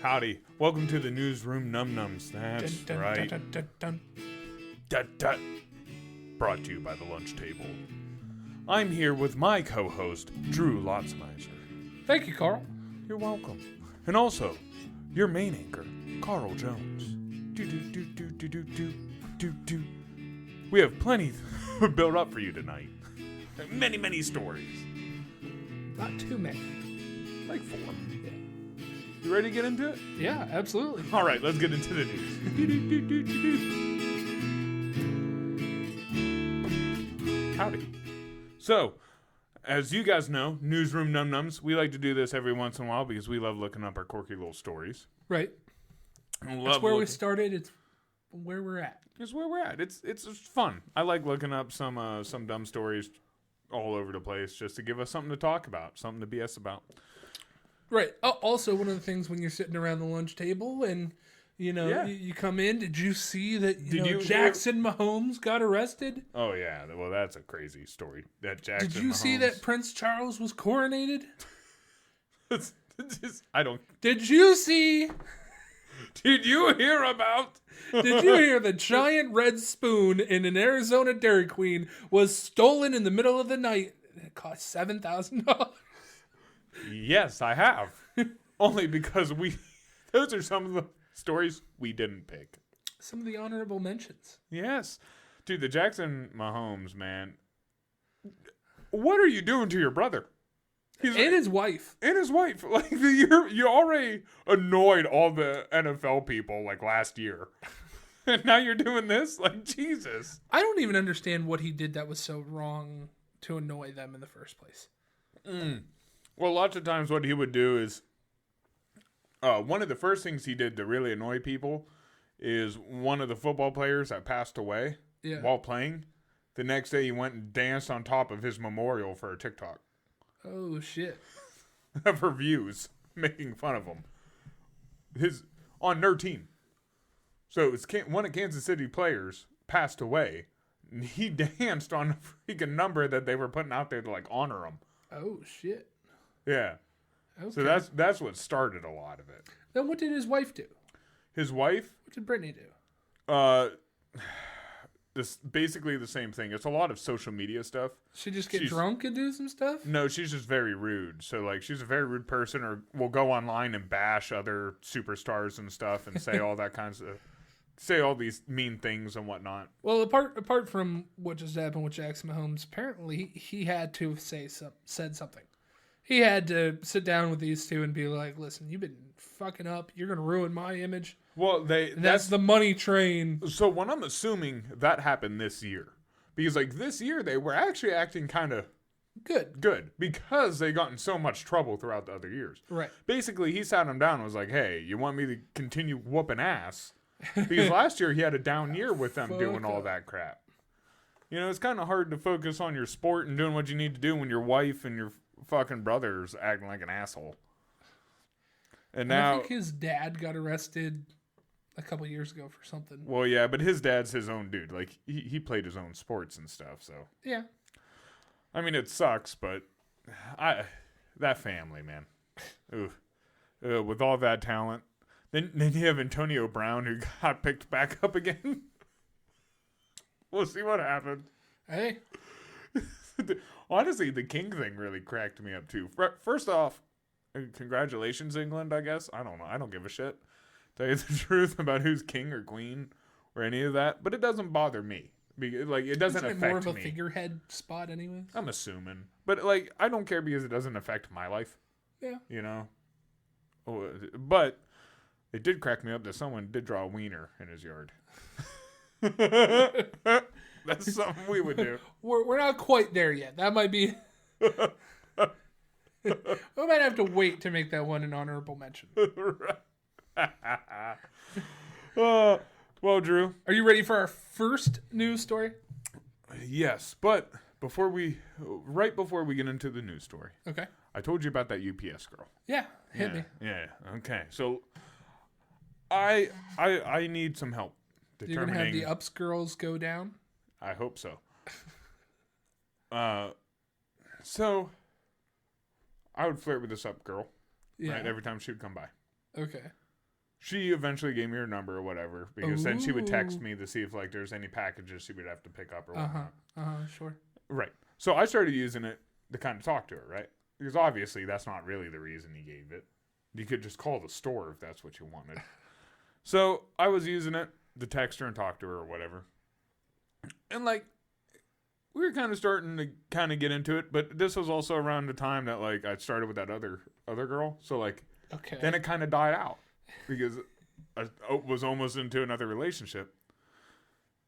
Howdy. Welcome to the newsroom num-nums. That's Dun, right. dun, dun, dun, Dut. Brought to you by the lunch table. I'm here with my co-host, Drew Lotzmeiser. Thank you, Carl. You're welcome. And also, your main anchor, Carl Jones. Do. We have plenty built up for you tonight. Many stories. Not too many. Like 4. Yeah. You ready to get into it? Yeah, absolutely. All right, let's get into the news. Howdy. So, as you guys know, Newsroom Num-Nums, we like to do this every once in a while because we love looking up our quirky little stories. Right. It's where we started. It's where we're at. It's where we're at. It's fun. I like looking up some dumb stories all over the place just to give us something to talk about, something to BS about. Right. Oh, also, one of the things when you're sitting around the lunch table and, you come in, did you see that Jackson Mahomes got arrested? Oh, yeah. Well, that's a crazy story. That Jackson Did you see that Prince Charles was coronated? I don't... Did you see... Did you hear about... Did you hear the giant red spoon in an Arizona Dairy Queen was stolen in the middle of the night? It cost $7,000. Yes, I have. Only because those are some of the stories we didn't pick. Some of the honorable mentions. Yes. Dude, the Jackson Mahomes, man. What are you doing to your brother? His wife. And his wife. Like, you already annoyed all the NFL people, like, last year. And now you're doing this? Like, Jesus. I don't even understand what he did that was so wrong to annoy them in the first place. Well, lots of times what he would do is, one of the first things he did to really annoy people is one of the football players that passed away while playing. The next day he went and danced on top of his memorial for a TikTok. Oh, shit. For views, making fun of him. On their team. So it was one of Kansas City players passed away. And he danced on the freaking number that they were putting out there to, like, honor him. Oh, shit. Yeah. Okay. So that's what started a lot of it. Then what did his wife do? His wife? What did Brittany do? This basically the same thing. It's a lot of social media stuff. She just get drunk and do some stuff? No, she's just very rude. So, like, she's a very rude person, or will go online and bash other superstars and stuff and say all that kinds of... say all these mean things and whatnot. Well, apart from what just happened with Jackson Mahomes, apparently he had to have said something. He had to sit down with these two and be like, listen, you've been fucking up. You're going to ruin my image. Well, that's the money train. So what I'm assuming that happened this year. Because, like, this year they were actually acting kind of good. Because they got in so much trouble throughout the other years. Right. Basically, he sat him down and was like, hey, you want me to continue whooping ass? Because last year he had a down year with them doing all that crap. It's kind of hard to focus on your sport and doing what you need to do when your wife and your fucking brother's acting like an asshole. And now I think his dad got arrested a couple years ago for something. Well, yeah, but his dad's his own dude. Like, he played his own sports and stuff, so. Yeah. I mean, it sucks, but that family, man. Ooh. With all that talent. Then you have Antonio Brown, who got picked back up again. We'll see what happened. Hey. Honestly, the king thing really cracked me up, too. First off, congratulations, England, I guess. I don't know. I don't give a shit. Tell you the truth about who's king or queen or any of that. But it doesn't bother me. Like, it doesn't affect me. More of a figurehead spot anyways? I'm assuming. But, like, I don't care because it doesn't affect my life. Yeah. But it did crack me up that someone did draw a wiener in his yard. That's something we would do. We're not quite there yet. That might be... We might have to wait to make that one an honorable mention. Well, Drew. Are you ready for our first news story? Yes, but right before we get into the news story. Okay. I told you about that UPS girl. Yeah, hit me. Yeah, okay. So, I need some help determining... You're going to have the ups girls go down? I hope so. So, I would flirt with this up girl. Yeah. Right, every time she would come by. Okay. she eventually gave me her number or whatever, because then she would text me to see if like there's any packages she would have to pick up or whatnot. Sure. Right. So I started using it to kind of talk to her, right? Because obviously that's not really the reason he gave it. You could just call the store if that's what you wanted. So I was using it to text her and talk to her or whatever. And like, we were kind of starting to kind of get into it, but this was also around the time that like I started with that other girl. So like, then it kind of died out because I was almost into another relationship.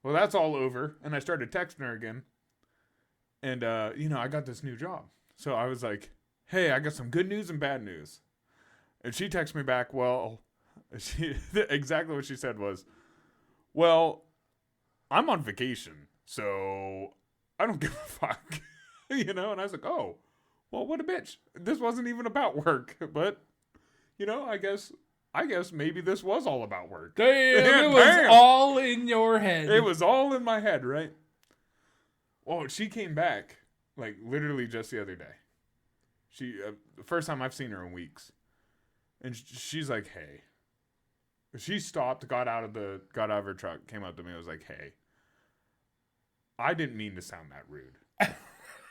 Well, that's all over, and I started texting her again. And, I got this new job. So I was like, hey, I got some good news and bad news. And she texted me back, exactly what she said was, well, I'm on vacation, so I don't give a fuck. And I was like, oh, well, what a bitch. This wasn't even about work. But, I guess maybe this was all about work. Damn, it was all in your head. It was all in my head, right? Well, she came back, like, literally just the other day. The first time I've seen her in weeks. And she's like, hey. She stopped, got out of her truck, came up to me, and was like, hey. I didn't mean to sound that rude.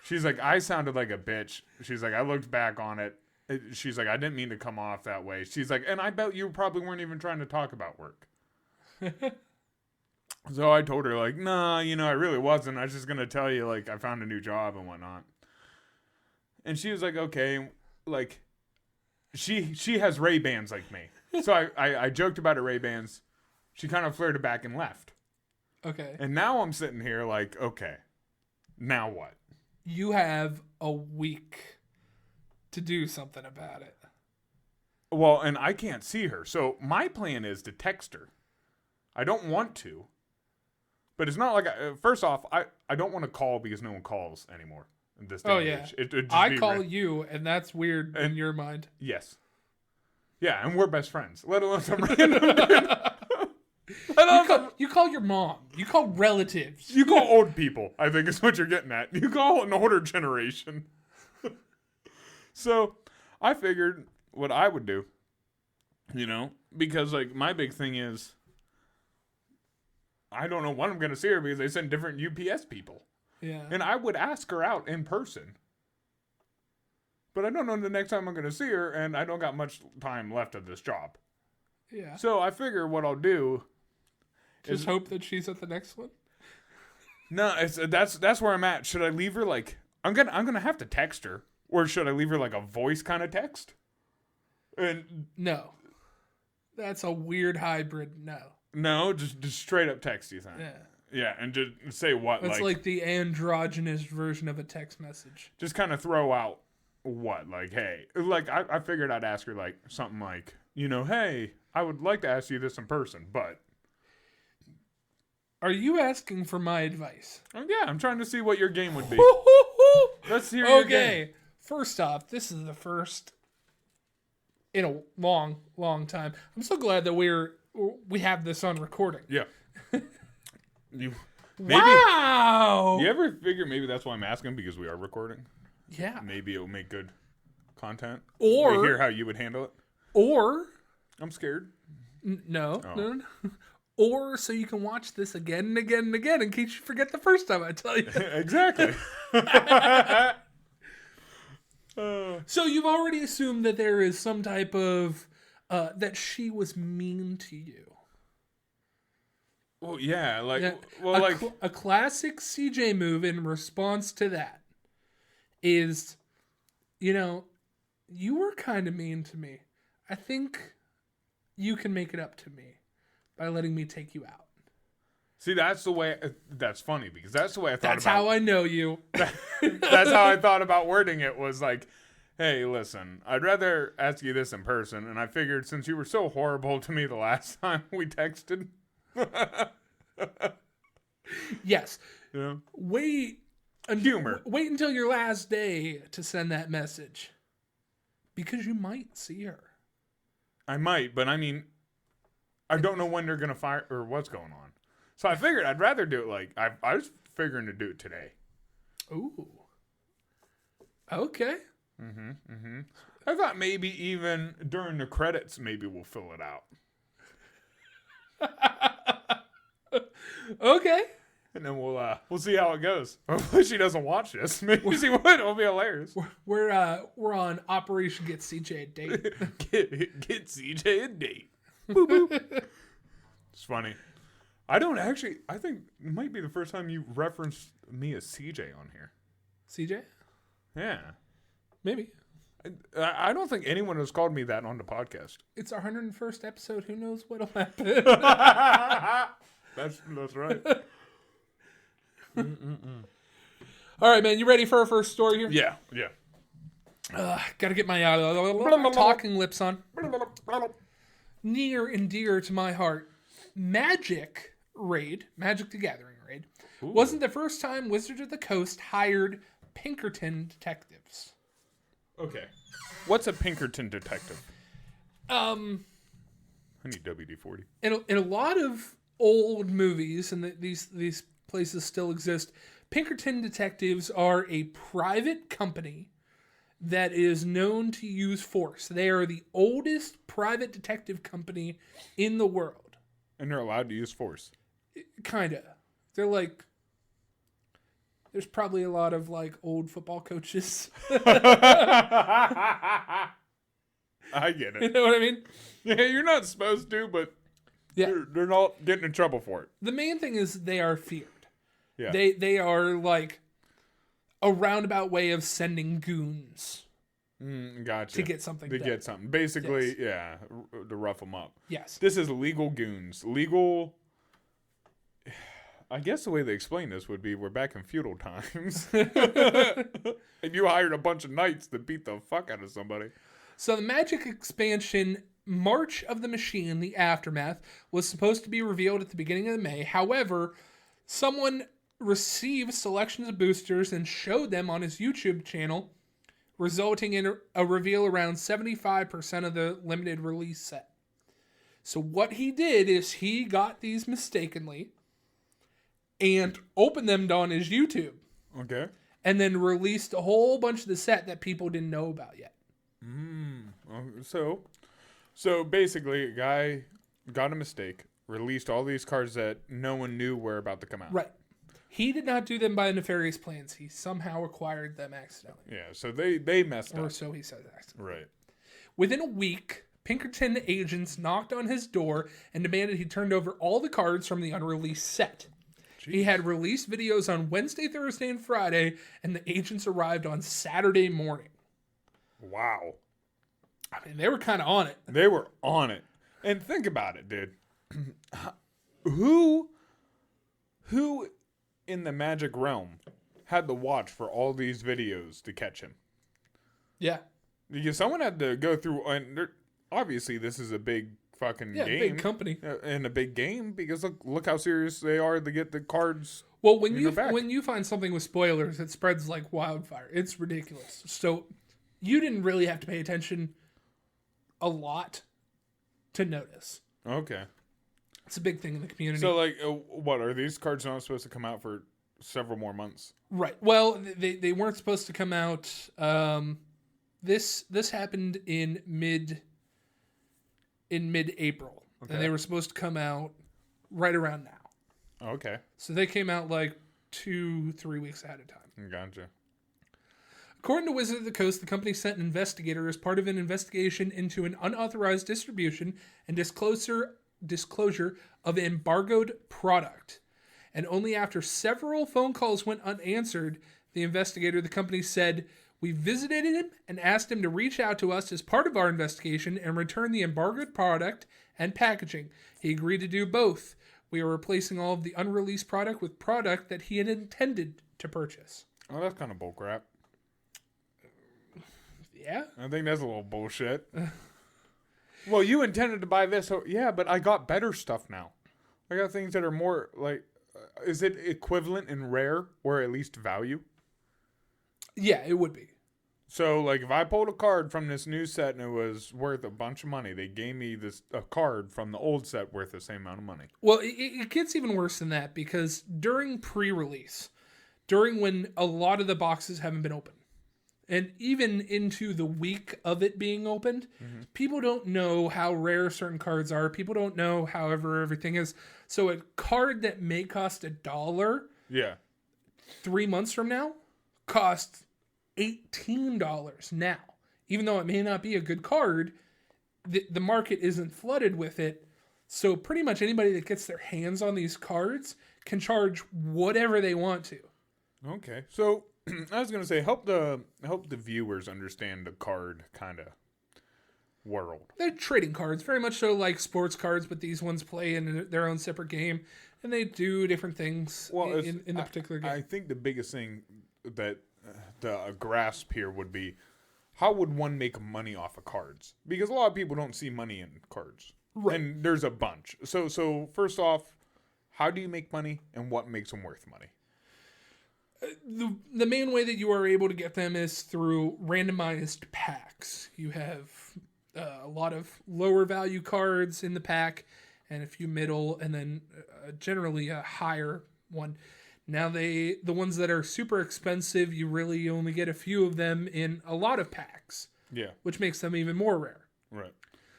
She's like, I sounded like a bitch. She's like, I looked back on it. She's like, I didn't mean to come off that way. She's like, and I bet you probably weren't even trying to talk about work. So I told her, like, nah, I really wasn't. I was just going to tell you, like, I found a new job and whatnot. And she was like, okay, like, she has Ray-Bans like me. So I joked about her Ray-Bans. She kind of flirted back and left. Okay. And now I'm sitting here like, okay, now what? You have a week to do something about it. Well, and I can't see her. So my plan is to text her. I don't want to. But it's not like, first off, I don't want to call because no one calls anymore in this day and age. I call you, and that's weird in your mind. Yes. Yeah, and we're best friends. Let alone some random dude. You call your mom. You call relatives. You call old people, I think is what you're getting at. You call an older generation. So I figured what I would do, because like my big thing is I don't know when I'm going to see her because they send different UPS people. Yeah. And I would ask her out in person. But I don't know the next time I'm going to see her, and I don't got much time left of this job. Yeah. So I figure what I'll do is hope that she's at the next one. No, that's where I'm at. Should I leave her like I'm gonna have to text her, or should I leave her like a voice kind of text? And no, that's a weird hybrid. No, just straight up text. You think? Yeah, and just say what? It's like the androgynous version of a text message. Just kind of throw out what, like, hey, like I figured I'd ask her like something like, hey, I would like to ask you this in person, but. Are you asking for my advice? Yeah, I'm trying to see what your game would be. Let's hear your game. Okay, first off, this is the first in a long, long time. I'm so glad that we have this on recording. Yeah. Wow! You ever figure maybe that's why I'm asking, because we are recording? Yeah. Maybe it'll make good content. Or to hear how you would handle it. Or I'm scared. No. Or so you can watch this again and again and again in case you forget the first time I tell you. Exactly. So you've already assumed that there is some type of that she was mean to you. Well, yeah, a classic CJ move in response to that is, you were kind of mean to me. I think you can make it up to me by letting me take you out. See, that's the way. That's funny because that's the way I thought. That's how I know you. That's how I thought about wording it. Was like, hey, listen, I'd rather ask you this in person, and I figured since you were so horrible to me the last time we texted. Yes. Yeah. Wait until your last day to send that message, because you might see her. I might, but I mean, I don't know when they're gonna fire or what's going on. So I figured I'd rather do it like I was figuring to do it today. Ooh. Okay. I thought maybe even during the credits, maybe we'll fill it out. Okay. And then we'll see how it goes. Hopefully she doesn't watch this. Maybe she would. It'll be hilarious. We're on Operation Get CJ a Date. Get CJ a date. Boop, boop. It's funny. I think it might be the first time you referenced me as CJ on here. CJ? Yeah. Maybe. I don't think anyone has called me that on the podcast. It's our 101st episode. Who knows what'll happen? That's right. All right, man. You ready for our first story here? Yeah. Gotta get my talking lips on. Near and dear to my heart, Magic the Gathering raid, wasn't the first time Wizards of the Coast hired Pinkerton detectives. Okay. What's a Pinkerton detective? I need WD-40. In a lot of old movies, and these places still exist, Pinkerton detectives are a private company that is known to use force. They are the oldest private detective company in the world. And they're allowed to use force. Kinda. They're like... There's probably a lot of like old football coaches. I get it. You know what I mean? Yeah, you're not supposed to, but they're not getting in trouble for it. The main thing is they are feared. Yeah. They are like a roundabout way of sending goons. Gotcha. To get something done. Get something. Basically, yes. To rough them up. Yes. This is legal goons. Legal... I guess the way they explain this would be we're back in feudal times. And you hired a bunch of knights to beat the fuck out of somebody. So the Magic expansion March of the Machine, the Aftermath, was supposed to be revealed at the beginning of May. However, someone received selections of boosters and showed them on his YouTube channel, resulting in a reveal around 75% of the limited release set. So what he did is he got these mistakenly and opened them on his YouTube. Okay. And then released a whole bunch of the set that people didn't know about yet. So basically, a guy got a mistake, released all these cards that no one knew were about to come out. Right. He did not do them by nefarious plans. He somehow acquired them accidentally. Yeah, so they messed up. Or so he says accidentally. Right. Within a week, Pinkerton agents knocked on his door and demanded he turned over all the cards from the unreleased set. Jeez. He had released videos on Wednesday, Thursday, and Friday, and the agents arrived on Saturday morning. Wow. I mean, they were kind of on it. They were on it. And think about it, dude. Who in the Magic realm had to watch for all these videos to catch him? Yeah. Because someone had to go through, and obviously this is a big fucking game. Big company. And a big game, because look how serious they are to get the cards. Well, when you find something with spoilers, it spreads like wildfire. It's ridiculous. So you didn't really have to pay attention a lot to notice. Okay. It's a big thing in the community. So, like, what, are these cards not supposed to come out for several more months? Right. Well, they weren't supposed to come out. This happened in mid-April. Okay. And they were supposed to come out right around now. Okay. So they came out like 2-3 weeks ahead of time. Gotcha. According to Wizards of the Coast, the company sent an investigator as part of an investigation into an unauthorized distribution and disclosure of an embargoed product. And only after several phone calls went unanswered, the company said, "We visited him and asked him to reach out to us as part of our investigation and return the embargoed product and packaging. He agreed to do both. We are replacing all of the unreleased product with product that he had intended to purchase." Oh, that's kind of bullcrap. Yeah? I think that's a little bullshit. Well, you intended to buy this. So, yeah, but I got better stuff now. I got things that are more, like, is it equivalent in rare or at least value? Yeah, it would be. So, like, if I pulled a card from this new set and it was worth a bunch of money, they gave me a card from the old set worth the same amount of money. Well, it gets even worse than that, because during pre-release, during when a lot of the boxes haven't been opened, And even into the week of it being opened, people don't know how rare certain cards are. People don't know however everything is. So a card that may cost $1 Yeah. 3 months from now costs $18 now. Even though it may not be a good card, the market isn't flooded with it. So pretty much anybody that gets their hands on these cards can charge whatever they want to. Okay. So I was gonna say help the viewers understand the card kind of world. They're trading cards, very much so like sports cards, but these ones play in their own separate game, and they do different things in the particular game. I think the biggest thing that the grasp here would be, how would one make money off of cards? Because a lot of people don't see money in cards. Right. And there's a bunch. So first off, how do you make money, and what makes them worth money? The main way that you are able to get them is through randomized packs. You have a lot of lower value cards in the pack, and a few middle, and then generally a higher one. Now the ones that are super expensive, you really only get a few of them in a lot of packs. Yeah. Which makes them even more rare. Right.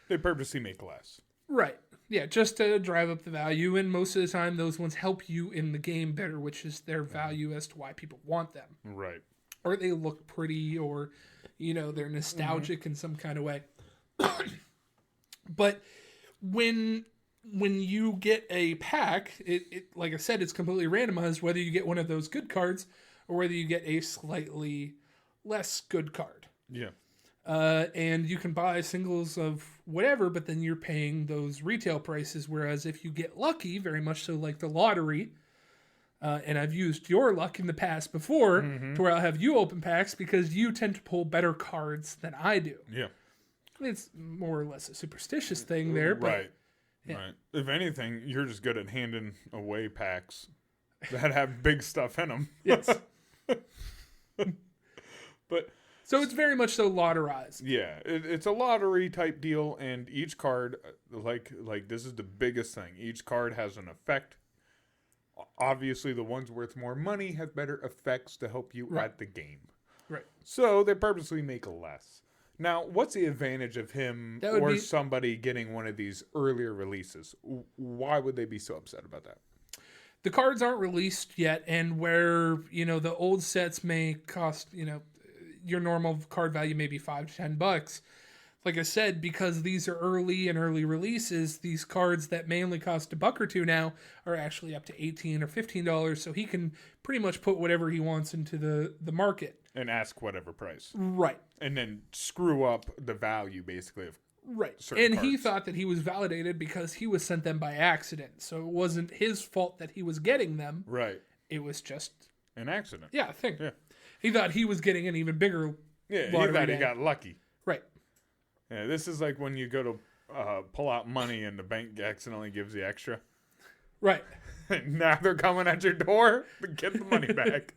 They purposely make less. Right. Yeah, just to drive up the value, and most of the time those ones help you in the game better, which is their value as to why people want them. Right. Or they look pretty, or, they're nostalgic in some kind of way. But when you get a pack, it like I said, it's completely randomized whether you get one of those good cards or whether you get a slightly less good card. Yeah. And you can buy singles of whatever, but then you're paying those retail prices. Whereas if you get lucky, very much so like the lottery, and I've used your luck in the past before, to where I'll have you open packs because you tend to pull better cards than I do. Yeah. It's more or less a superstitious thing there. But, right. Yeah. Right. If anything, you're just good at handing away packs that have big stuff in them. Yes. But... So it's very much so lotterized. Yeah, it's a lottery type deal, and each card, like this is the biggest thing. Each card has an effect. Obviously, the ones worth more money have better effects to help you at the game. Right. So they purposely make less. Now, what's the advantage of him or somebody getting one of these earlier releases? Why would they be so upset about that? The cards aren't released yet, and where, the old sets may cost, your normal card value may be $5 to $10. Like I said, because these are early releases, these cards that may only cost $1 or $2 now are actually up to $18 or $15. So he can pretty much put whatever he wants into the market and ask whatever price, right? And then screw up the value basically of And cards. He thought that he was validated because he was sent them by accident. So it wasn't his fault that he was getting them. Right. It was just an accident. Yeah, I think. Yeah. He thought he was getting an even bigger. Yeah, he thought he got lucky. Right. Yeah, this is like when you go to pull out money and the bank accidentally gives you extra. Right. Now they're coming at your door to get the money back.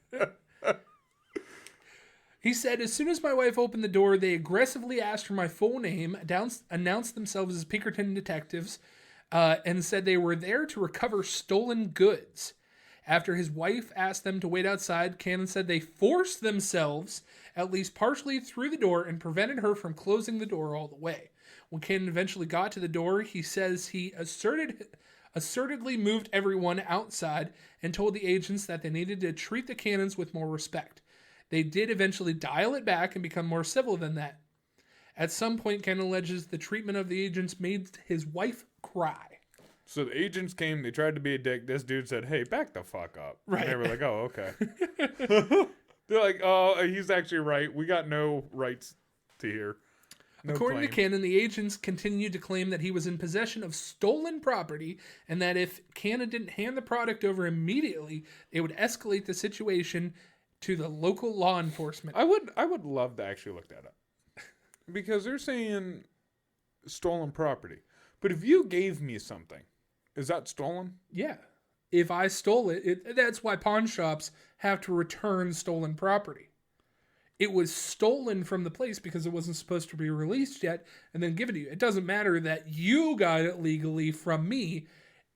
He said, as soon as my wife opened the door, they aggressively asked for my full name, announced themselves as Pinkerton detectives, and said they were there to recover stolen goods. After his wife asked them to wait outside, Cannon said they forced themselves at least partially through the door and prevented her from closing the door all the way. When Cannon eventually got to the door, he says he assertedly moved everyone outside and told the agents that they needed to treat the Cannons with more respect. They did eventually dial it back and become more civil than that. At some point, Cannon alleges the treatment of the agents made his wife cry. So the agents came, they tried to be a dick. This dude said, hey, back the fuck up. Right. And they were like, oh, okay. They're like, oh, he's actually right. We got no rights to hear. No According claim. to Cannon, the agents continued to claim that he was in possession of stolen property and that if Cannon didn't hand the product over immediately, they would escalate the situation to the local law enforcement. I would love to actually look that up. Because they're saying stolen property. But if you gave me something, is that stolen? Yeah. If I stole it, that's why pawn shops have to return stolen property. It was stolen from the place because it wasn't supposed to be released yet and then given to you. It doesn't matter that you got it legally from me.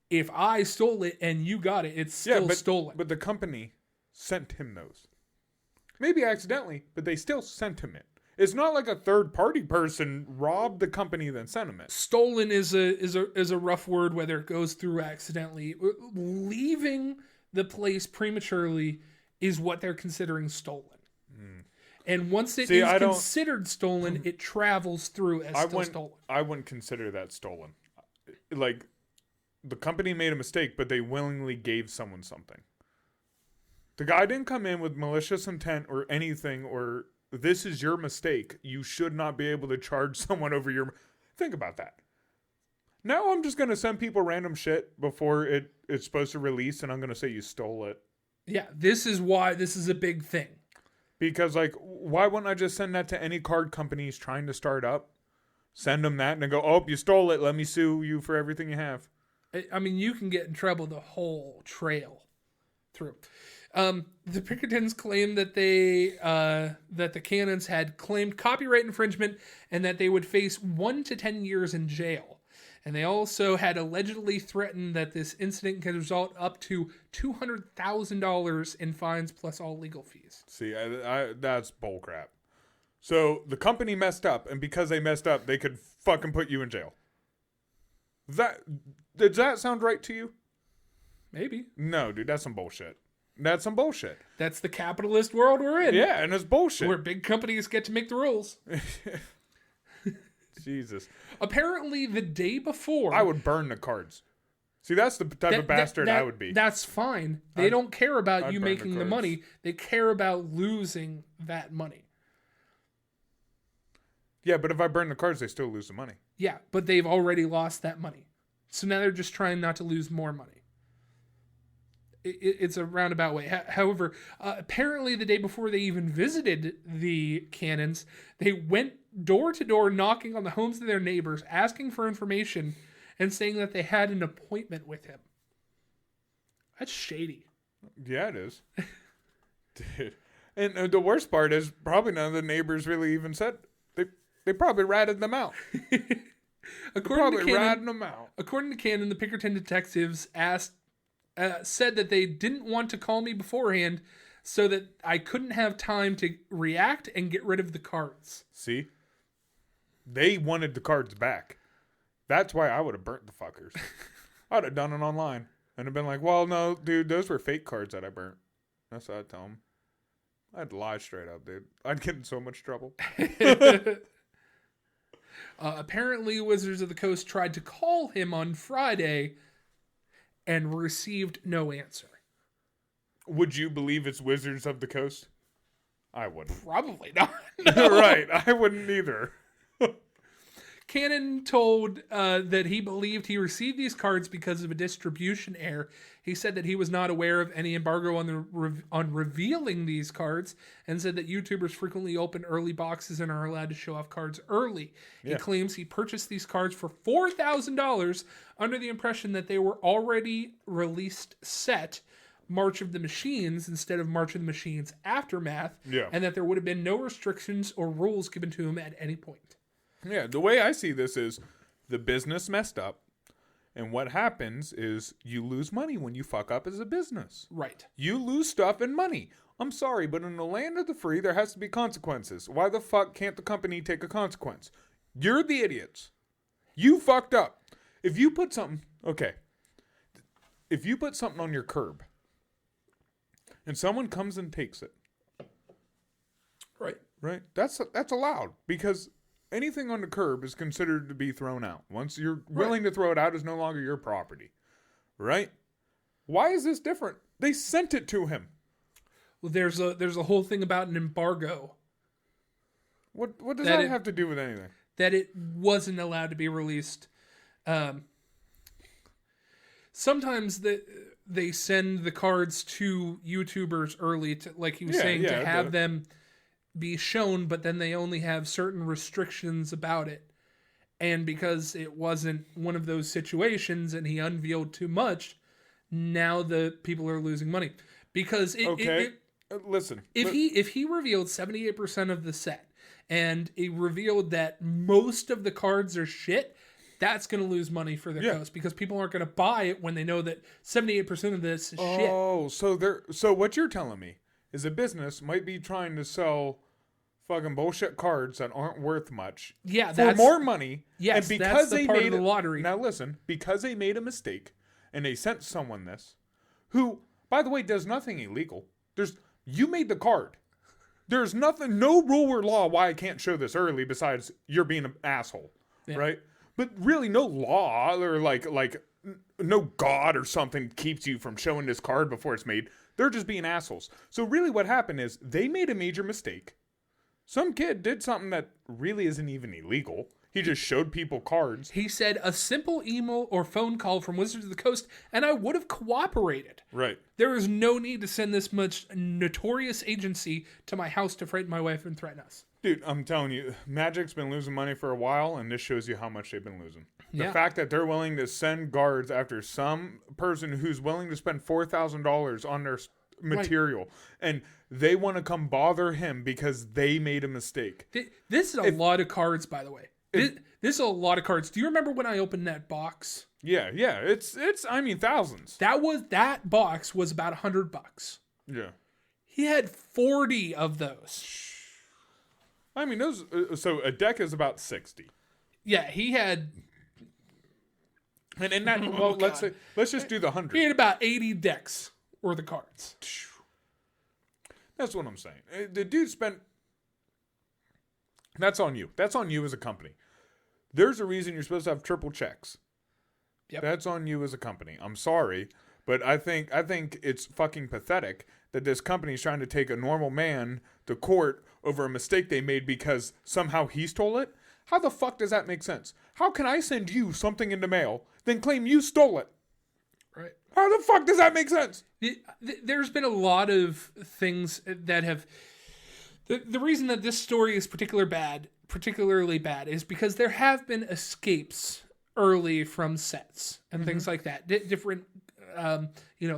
If I stole it and you got it, it's still stolen. But the company sent him those. Maybe accidentally, but they still sent him it. It's not like a third-party person robbed the company then sent him it. Stolen is a rough word, whether it goes through accidentally. Leaving the place prematurely is what they're considering stolen. And once it is considered stolen, it travels through as stolen. I wouldn't consider that stolen. Like, the company made a mistake, but they willingly gave someone something. The guy didn't come in with malicious intent or anything, or this is your mistake. You should not be able to charge someone over your... Think about that. Now I'm just going to send people random shit before it's supposed to release, and I'm going to say you stole it. Yeah, this is why this is a big thing. Because, like, why wouldn't I just send that to any card companies trying to start up? Send them that and then go, oh, you stole it. Let me sue you for everything you have. I mean, you can get in trouble the whole trail through. The Pinkertons claimed that that the Cannons had claimed copyright infringement and that they would face 1 to 10 years in jail. And they also had allegedly threatened that this incident could result up to $200,000 in fines plus all legal fees. See, that's bullcrap. So the company messed up, and because they messed up, they could fucking put you in jail. Does that sound right to you? Maybe. No, dude, that's some bullshit. That's some bullshit. That's the capitalist world we're in. Yeah, and it's bullshit. Where big companies get to make the rules. Jesus. Apparently, the day before... I would burn the cards. See, that's the type of bastard I would be. That's fine. They don't care about you making the money. They care about losing that money. Yeah, but if I burn the cards, they still lose the money. Yeah, but they've already lost that money. So now they're just trying not to lose more money. It's a roundabout way. However, apparently the day before they even visited the Cannons, they went door to door knocking on the homes of their neighbors, asking for information and saying that they had an appointment with him. That's shady. Yeah, it is. Dude. And the worst part is probably none of the neighbors really even said... They probably ratted them out. According to Cannon, the Pinkerton detectives said that they didn't want to call me beforehand so that I couldn't have time to react and get rid of the cards. See? They wanted the cards back. That's why I would have burnt the fuckers. I would have done it online. And have been like, well, no, dude, those were fake cards that I burnt. That's what I'd tell them. I'd lie straight up, dude. I'd get in so much trouble. Apparently, Wizards of the Coast tried to call him on Friday and received no answer. Would you believe it's Wizards of the Coast? I wouldn't. Probably not. No. Right, I wouldn't either. Cannon told that he believed he received these cards because of a distribution error. He said that he was not aware of any embargo on revealing these cards, and said that YouTubers frequently open early boxes and are allowed to show off cards early. Yeah. He claims he purchased these cards for $4,000 under the impression that they were already released set March of the Machines instead of March of the Machines Aftermath, and that there would have been no restrictions or rules given to him at any point. Yeah, the way I see this is the business messed up, and what happens is you lose money when you fuck up as a business. Right. You lose stuff and money. I'm sorry, but in the land of the free, there has to be consequences. Why the fuck can't the company take a consequence? You're the idiots. You fucked up. If you put something on your curb, and someone comes and takes it. Right? That's allowed, because anything on the curb is considered to be thrown out. Once you're willing to throw it out, it's no longer your property. Right? Why is this different? They sent it to him. Well, there's a whole thing about an embargo. What does that have to do with anything? That it wasn't allowed to be released. Sometimes they send the cards to YouTubers early, to, like he was saying, to have them be shown, but then they only have certain restrictions about it. And because it wasn't one of those situations and he unveiled too much, now the people are losing money. Because listen, if he revealed 78% of the set and he revealed that most of the cards are shit, that's going to lose money for the coast, because people aren't going to buy it when they know that 78% of this is shit. Oh, so what you're telling me is a business might be trying to sell fucking bullshit cards that aren't worth much for more money. Yes, and because that's the they part made of the lottery. Now listen, because they made a mistake and they sent someone this, who, by the way, does nothing illegal. You made the card. There's nothing, no rule or law why I can't show this early besides you're being an asshole, right? But really, no law or like no God or something keeps you from showing this card before it's made. They're just being assholes. So really, what happened is they made a major mistake. Some kid did something that really isn't even illegal. He just showed people cards. He said a simple email or phone call from Wizards of the Coast, and I would have cooperated. Right. There is no need to send this much notorious agency to my house to frighten my wife and threaten us. Dude, I'm telling you, Magic's been losing money for a while, and this shows you how much they've been losing. The fact that they're willing to send guards after some person who's willing to spend $4,000 on their material, and they want to come bother him because they made a mistake. This is a lot of cards, by the way. This is a lot of cards. Do you remember when I opened that box? Yeah. It's I mean, thousands. That box was about $100. Yeah. He had 40 of those. I mean, those. So a deck is about 60. Yeah, he had. And in that, let's just do the 100. He had about 80 decks worth of cards. That's what I'm saying. The dude spent. That's on you. That's on you as a company. There's a reason you're supposed to have triple checks. Yep. That's on you as a company. I'm sorry, but I think it's fucking pathetic that this company is trying to take a normal man to court over a mistake they made because somehow he stole it. How the fuck does that make sense? How can I send you something in the mail, then claim you stole it? Right. How the fuck does that make sense? There's been a lot of things that have... The reason that this story is particularly bad is because there have been escapes early from sets and things like that. Different,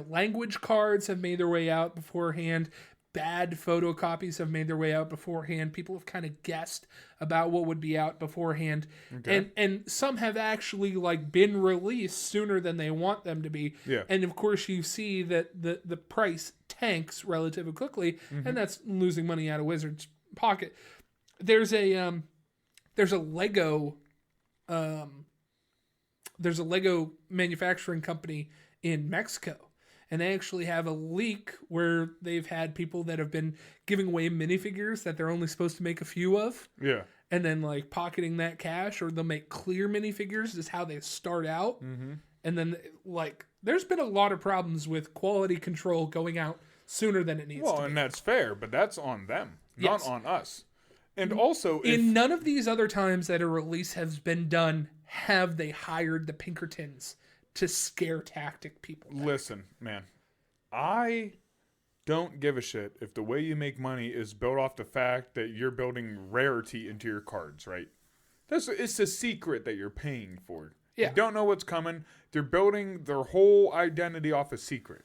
language cards have made their way out beforehand. Bad photocopies have made their way out beforehand. People have kind of guessed about what would be out beforehand. Okay. And some have actually been released sooner than they want them to be. Yeah. And of course you see that the price tanks relatively quickly, and that's losing money out of Wizards' pocket. There's a Lego manufacturing company in Mexico. And they actually have a leak where they've had people that have been giving away minifigures that they're only supposed to make a few of. Yeah. And then pocketing that cash, or they'll make clear minifigures is how they start out. Mm-hmm. And then there's been a lot of problems with quality control going out sooner than it needs to be. Well, and that's fair, but that's on them, not on us. And also, in none of these other times that a release has been done, have they hired the Pinkertons to scare tactic people. Listen, man, I don't give a shit if the way you make money is built off the fact that you're building rarity into your cards, right? It's a secret that you're paying for. Yeah. You don't know what's coming. They're building their whole identity off a secret.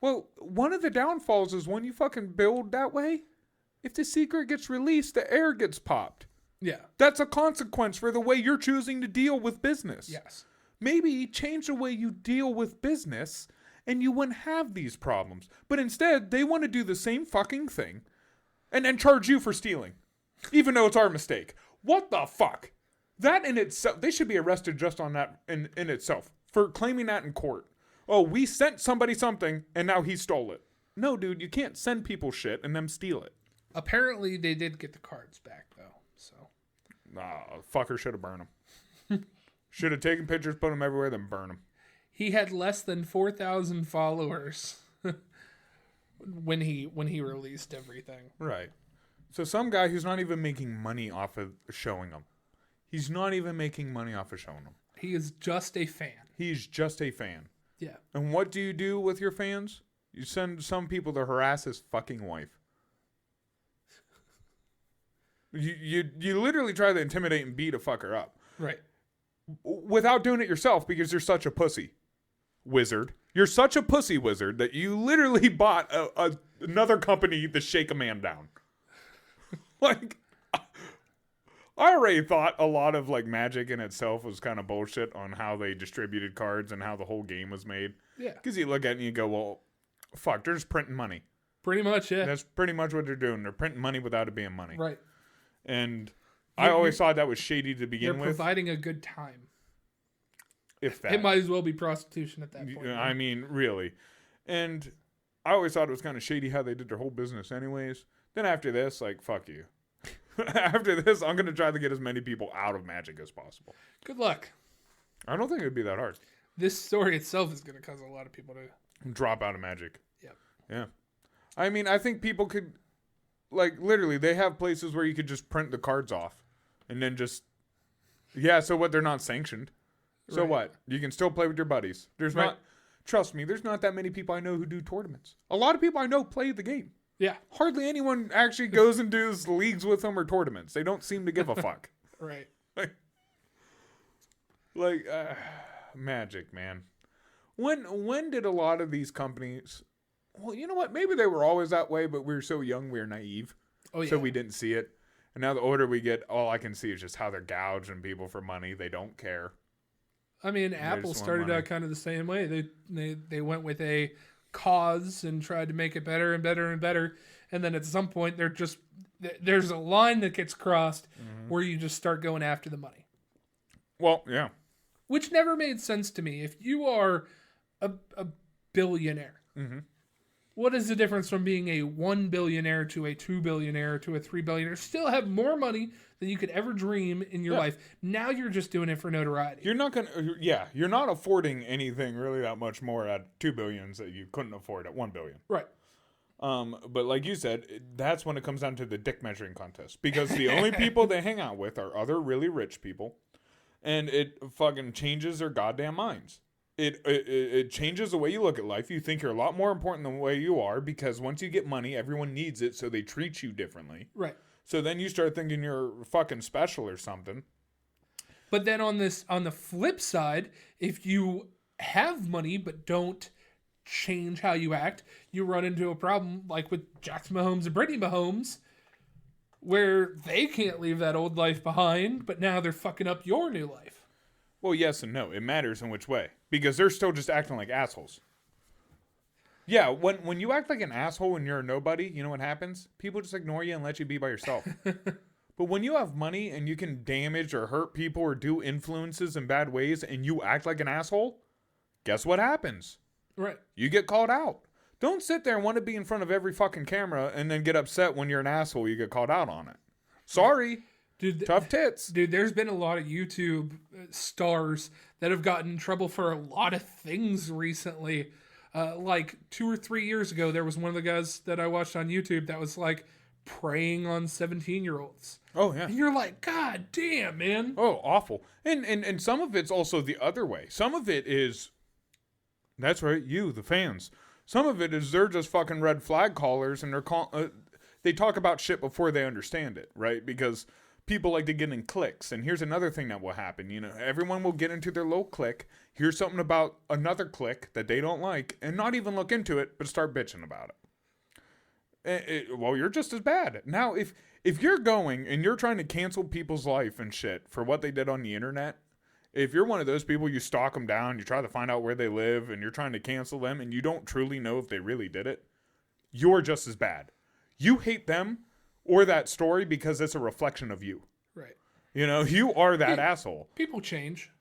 Well, one of the downfalls is when you fucking build that way, if the secret gets released, the air gets popped. Yeah. That's a consequence for the way you're choosing to deal with business. Yes. Maybe change the way you deal with business and you wouldn't have these problems. But instead, they want to do the same fucking thing and then charge you for stealing, even though it's our mistake. What the fuck? That in itself, they should be arrested just on that in itself for claiming that in court. Oh, we sent somebody something and now he stole it. No, dude, you can't send people shit and them steal it. Apparently, they did get the cards back, though. So, fucker should have burned them. Should have taken pictures, put them everywhere, then burn them. He had less than 4,000 followers when he released everything. Right. So some guy who's not even making money off of showing them. He's not even making money off of showing them. He is just a fan. He's just a fan. Yeah. And what do you do with your fans? You send some people to harass his fucking wife. You literally try to intimidate and beat a fucker up. Right. Without doing it yourself because you're such a pussy wizard. You're such a pussy wizard that you literally bought another company to shake a man down. I already thought a lot of Magic in itself was kind of bullshit on how they distributed cards and how the whole game was made. Yeah. Because you look at it and you go, well, fuck, they're just printing money. Pretty much, yeah. That's pretty much what they're doing. They're printing money without it being money. Right. And I always thought that was shady to begin with. You're providing a good time. If that. It might as well be prostitution at that point. I mean, really. And I always thought it was kind of shady how they did their whole business anyways. Then after this, like, fuck you. After this, I'm going to try to get as many people out of Magic as possible. Good luck. I don't think it would be that hard. This story itself is going to cause a lot of people to drop out of Magic. Yep. Yeah. I mean, I think people could, like, literally, they have places where you could just print the cards off and then just, yeah, so what? They're not sanctioned. So what? You can still play with your buddies. There's not, trust me, there's not that many people I know who do tournaments. A lot of people I know play the game. Yeah. Hardly anyone actually goes and does leagues with them or tournaments. They don't seem to give a fuck. Right. Like, Magic, man. When did a lot of these companies... Well, you know what? Maybe they were always that way, but we were so young, we were naive. Oh, yeah. So we didn't see it. And now the older we get, all I can see is just how they're gouging people for money. They don't care. I mean, Apple started out kind of the same way. They went with a cause and tried to make it better and better and better. And then at some point, there's a line that gets crossed where you just start going after the money. Well, yeah. Which never made sense to me. If you are a billionaire, what is the difference from being a 1 billionaire to a 2 billionaire to a 3 billionaire? Still have more money than you could ever dream in your life. Now you're just doing it for notoriety. You're not you're not affording anything really that much more at 2 billions that you couldn't afford at 1 billion. Right. But like you said, that's when it comes down to the dick measuring contest. Because the only people they hang out with are other really rich people. And it fucking changes their goddamn minds. It changes the way you look at life. You think you're a lot more important than the way you are because once you get money, everyone needs it, so they treat you differently. Right. So then you start thinking you're fucking special or something. But then on the flip side, if you have money but don't change how you act, you run into a problem like with Jackson Mahomes and Brittany Mahomes, where they can't leave that old life behind, but now they're fucking up your new life. Well, yes and no. It matters in which way. Because they're still just acting like assholes. Yeah, when you act like an asshole and you're a nobody, you know what happens? People just ignore you and let you be by yourself. But when you have money and you can damage or hurt people or do influences in bad ways and you act like an asshole, guess what happens? Right. You get called out. Don't sit there and want to be in front of every fucking camera and then get upset when you're an asshole you get called out on it. Sorry. Dude, tough tits. Dude, there's been a lot of YouTube stars that have gotten in trouble for a lot of things recently. Like 2 or 3 years ago, there was one of the guys that I watched on YouTube that was like preying on 17-year-olds. Oh, yeah. And you're like, God damn, man. Oh, awful. And some of it's also the other way. Some of it is, that's right, you, the fans. Some of it is they're just fucking red flag callers and they talk about shit before they understand it, right? Because people like to get in cliques. And here's another thing that will happen. You know, everyone will get into their little clique, hear something about another clique that they don't like, and not even look into it, but start bitching about it. Well, you're just as bad. Now, if you're going and you're trying to cancel people's life and shit for what they did on the internet, if you're one of those people, you stalk them down, you try to find out where they live, and you're trying to cancel them, and you don't truly know if they really did it, you're just as bad. You hate them or that story because it's a reflection of you. Right. You know, you are that asshole. People change.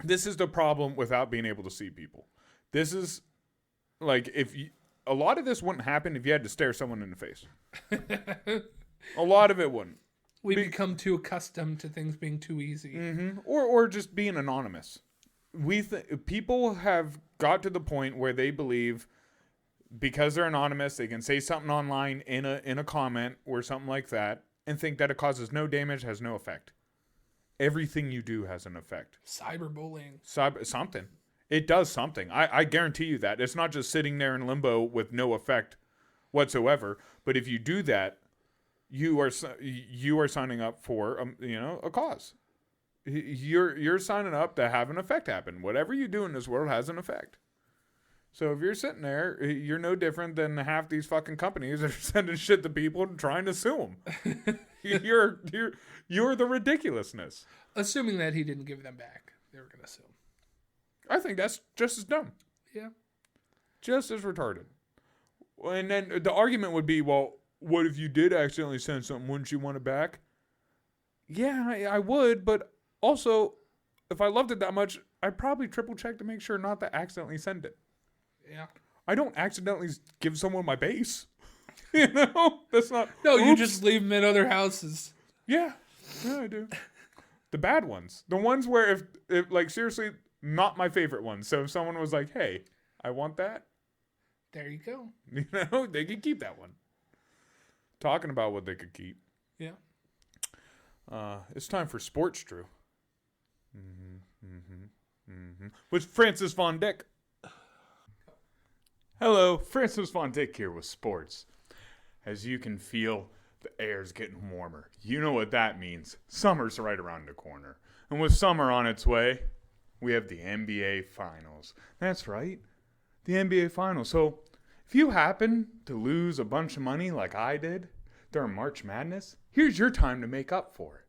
This is the problem without being able to see people. This is, like, a lot of this wouldn't happen if you had to stare someone in the face. A lot of it wouldn't. We become too accustomed to things being too easy. Mm-hmm. Or just being anonymous. People have got to the point where they believe because they're anonymous, they can say something online in a comment or something like that and think that it causes no damage, has no effect. Everything you do has an effect. Cyberbullying. Something. It does something. I guarantee you that. It's not just sitting there in limbo with no effect whatsoever. But if you do that, you are signing up for a cause. You're signing up to have an effect happen. Whatever you do in this world has an effect. So if you're sitting there, you're no different than half these fucking companies that are sending shit to people and trying to sue them. You're the ridiculousness. Assuming that he didn't give them back, they were going to sue him. I think that's just as dumb. Yeah. Just as retarded. And then the argument would be, well, what if you did accidentally send something? Wouldn't you want it back? Yeah, I would, but also, if I loved it that much, I'd probably triple check to make sure not to accidentally send it. Yeah. I don't accidentally give someone my base. You know? That's not... No, oops. you just leave them in other houses. Yeah. Yeah, I do. The bad ones. The ones where if like, seriously, not my favorite ones. So if someone was like, hey, I want that. There you go. You know, they could keep that one. Talking about what they could keep. Yeah. It's time for sports, Drew. With Francis Von Dix. Hello, Francis Von Dix here with sports. As you can feel, the air's getting warmer. You know what that means. Summer's right around the corner. And with summer on its way, we have the NBA Finals. That's right. The NBA Finals. So, if you happen to lose a bunch of money like I did during March Madness, here's your time to make up for it.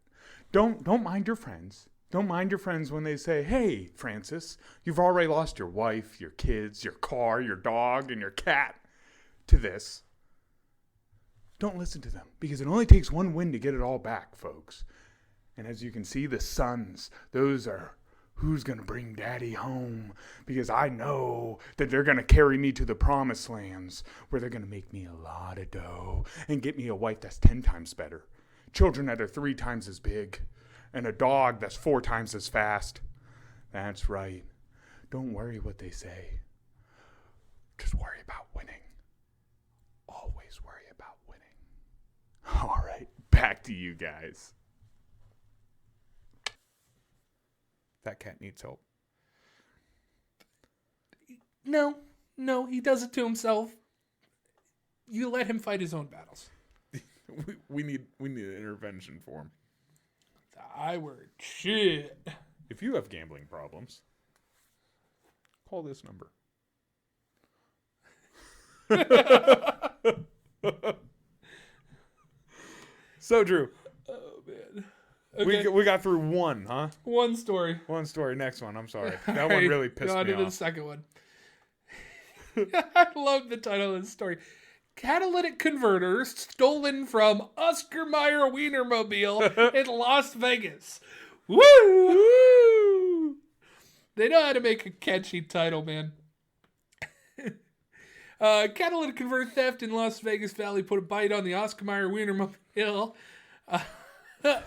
Don't mind your friends. Don't mind your friends when they say, hey, Francis, you've already lost your wife, your kids, your car, your dog, and your cat to this. Don't listen to them, because it only takes one win to get it all back, folks. And as you can see, the Suns, those are who's going to bring daddy home, because I know that they're going to carry me to the promised lands where they're going to make me a lot of dough and get me a wife that's 10 times better, children that are 3 times as big, and a dog that's 4 times as fast. That's right. Don't worry what they say. Just worry about winning. Always worry about winning. All right, back to you guys. That cat needs help. No, he does it to himself. You let him fight his own battles. we need an intervention for him. The I word. Shit. If you have gambling problems, call this number. So, Drew. Oh, man. Okay. We got through one, huh? One story. One story. Next one. I'm sorry. That one really pissed me on to off. the second one. I love the title of the story. Catalytic converter stolen from Oscar Mayer Wienermobile in Las Vegas. Woo! They know how to make a catchy title, man. Catalytic converter theft in Las Vegas Valley put a bite on the Oscar Mayer Wienermobile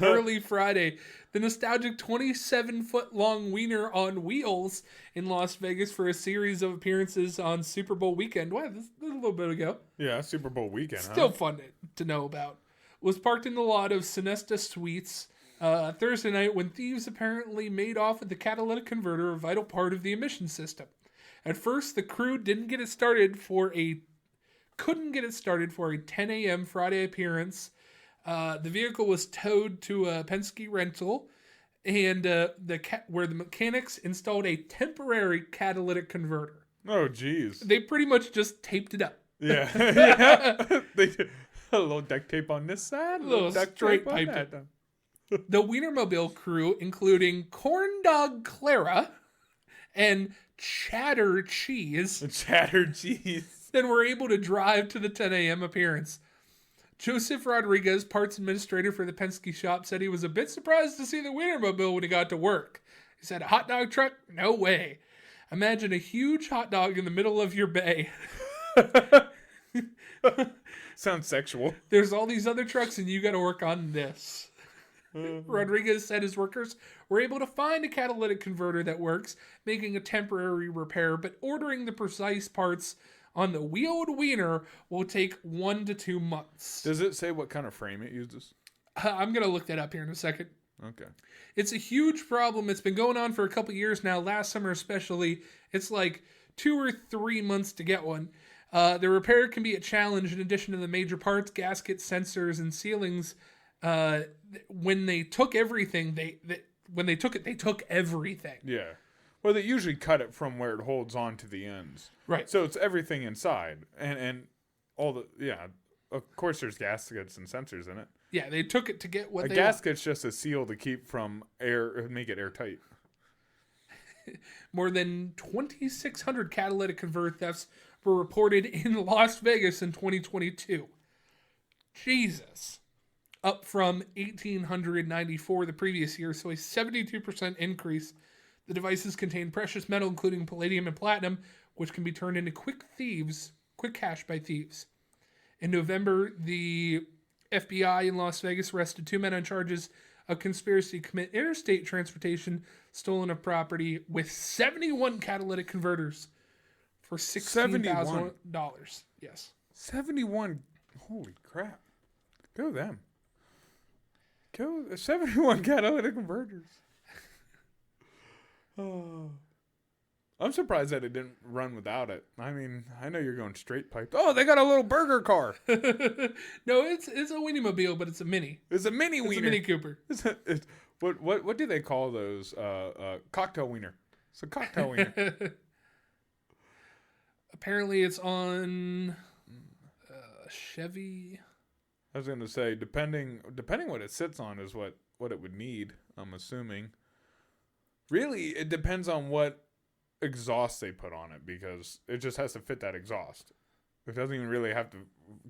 early Friday. The nostalgic 27-foot-long wiener on wheels in Las Vegas for a series of appearances on Super Bowl weekend. Wow, this was a little bit ago. Yeah, Super Bowl weekend, Still fun to know about. Was parked in the lot of Sonesta Suites Thursday night when thieves apparently made off with the catalytic converter, a vital part of the emission system. At first, the crew couldn't get it started for a 10 a.m. Friday appearance. The vehicle was towed to a Penske rental, and where the mechanics installed a temporary catalytic converter. Oh, jeez. They pretty much just taped it up. Yeah. Yeah. They did a little duct tape on this side, a little duct straight tape on pipe that. The Wienermobile crew, including Corn Dog Clara and Chatter Cheese, then were able to drive to the 10 a.m. appearance. Joseph Rodriguez, parts administrator for the Penske shop, said he was a bit surprised to see the Wienermobile when he got to work. He said, a hot dog truck? No way. Imagine a huge hot dog in the middle of your bay. Sounds sexual. There's all these other trucks and you got to work on this. Rodriguez said his workers were able to find a catalytic converter that works, making a temporary repair, but ordering the precise parts on the wheeled wiener will take 1 to 2 months. Does it say what kind of frame it uses? I'm going to look that up here in a second. Okay. It's a huge problem. It's been going on for a couple years now. Last summer especially, it's like 2 or 3 months to get one. The repair can be a challenge in addition to the major parts, gaskets, sensors, and sealings. When they took everything, they took everything. Yeah. Well, they usually cut it from where it holds on to the ends. Right. So it's everything inside. And all the, yeah, of course there's gaskets and sensors in it. Yeah, they took it to get what a gasket's just a seal to keep from air, make it airtight. More than 2,600 catalytic converter thefts were reported in Las Vegas in 2022. Jesus. Up from 1,894 the previous year, so a 72% increase. The devices contain precious metal, including palladium and platinum, which can be turned into quick cash by thieves. In November, the FBI in Las Vegas arrested 2 men on charges of conspiracy to commit interstate transportation, stolen of property, with 71 catalytic converters for $16,000. Yes. 71. Holy crap. Go them. Go 71 catalytic converters. Oh. I'm surprised that it didn't run without it. I mean, I know you're going straight pipe. Oh, they got a little burger car. No, it's a Wienermobile, but it's a mini. It's a mini wiener. It's a Mini Cooper. What do they call those? Cocktail wiener. It's a cocktail wiener. Apparently, it's on Chevy. I was going to say, depending what it sits on is what it would need, I'm assuming. Really, it depends on what exhaust they put on it, because it just has to fit that exhaust. It doesn't even really have to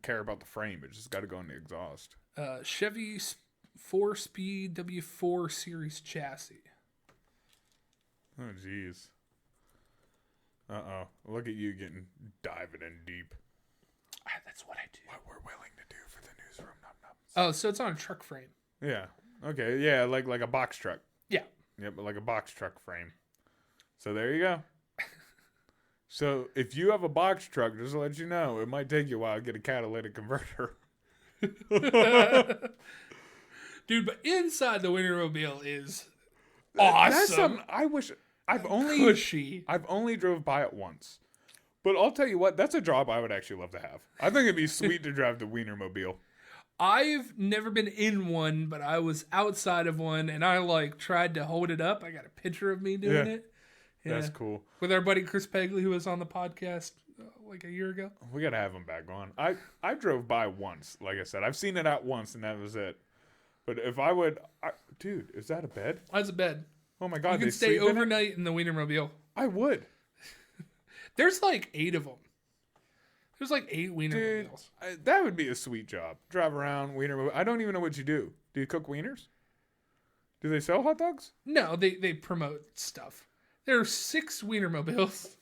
care about the frame. It just got to go in the exhaust. Chevy 4-speed W4 series chassis. Oh, jeez. Uh-oh. Look at you diving in deep. That's what I do. What we're willing to do for the newsroom. Oh, so it's on a truck frame. Yeah. Okay. Yeah, like a box truck. Yeah. Yeah, but like a box truck frame. So there you go. So if you have a box truck, just to let you know, it might take you a while to get a catalytic converter. Dude, but inside the Wienermobile is awesome. That's something I wish I've only drove by it once. But I'll tell you what, that's a job I would actually love to have. I think it'd be sweet to drive the Wienermobile. I've never been in one, but I was outside of one, and I tried to hold it up. I got a picture of me doing it. Yeah. That's cool. With our buddy Chris Pegley, who was on the podcast a year ago. We got to have him back on. I drove by once, like I said. I've seen it out once, and that was it. But if I would... dude, is that a bed? That's a bed. Oh, my God. You can stay overnight in the Wienermobile. I would. There's 8 of them. There's 8 Wienermobiles. Dude, that would be a sweet job. Drive around, Wienermobile. I don't even know what you do. Do you cook wieners? Do they sell hot dogs? No, they promote stuff. There are 6 Wienermobiles.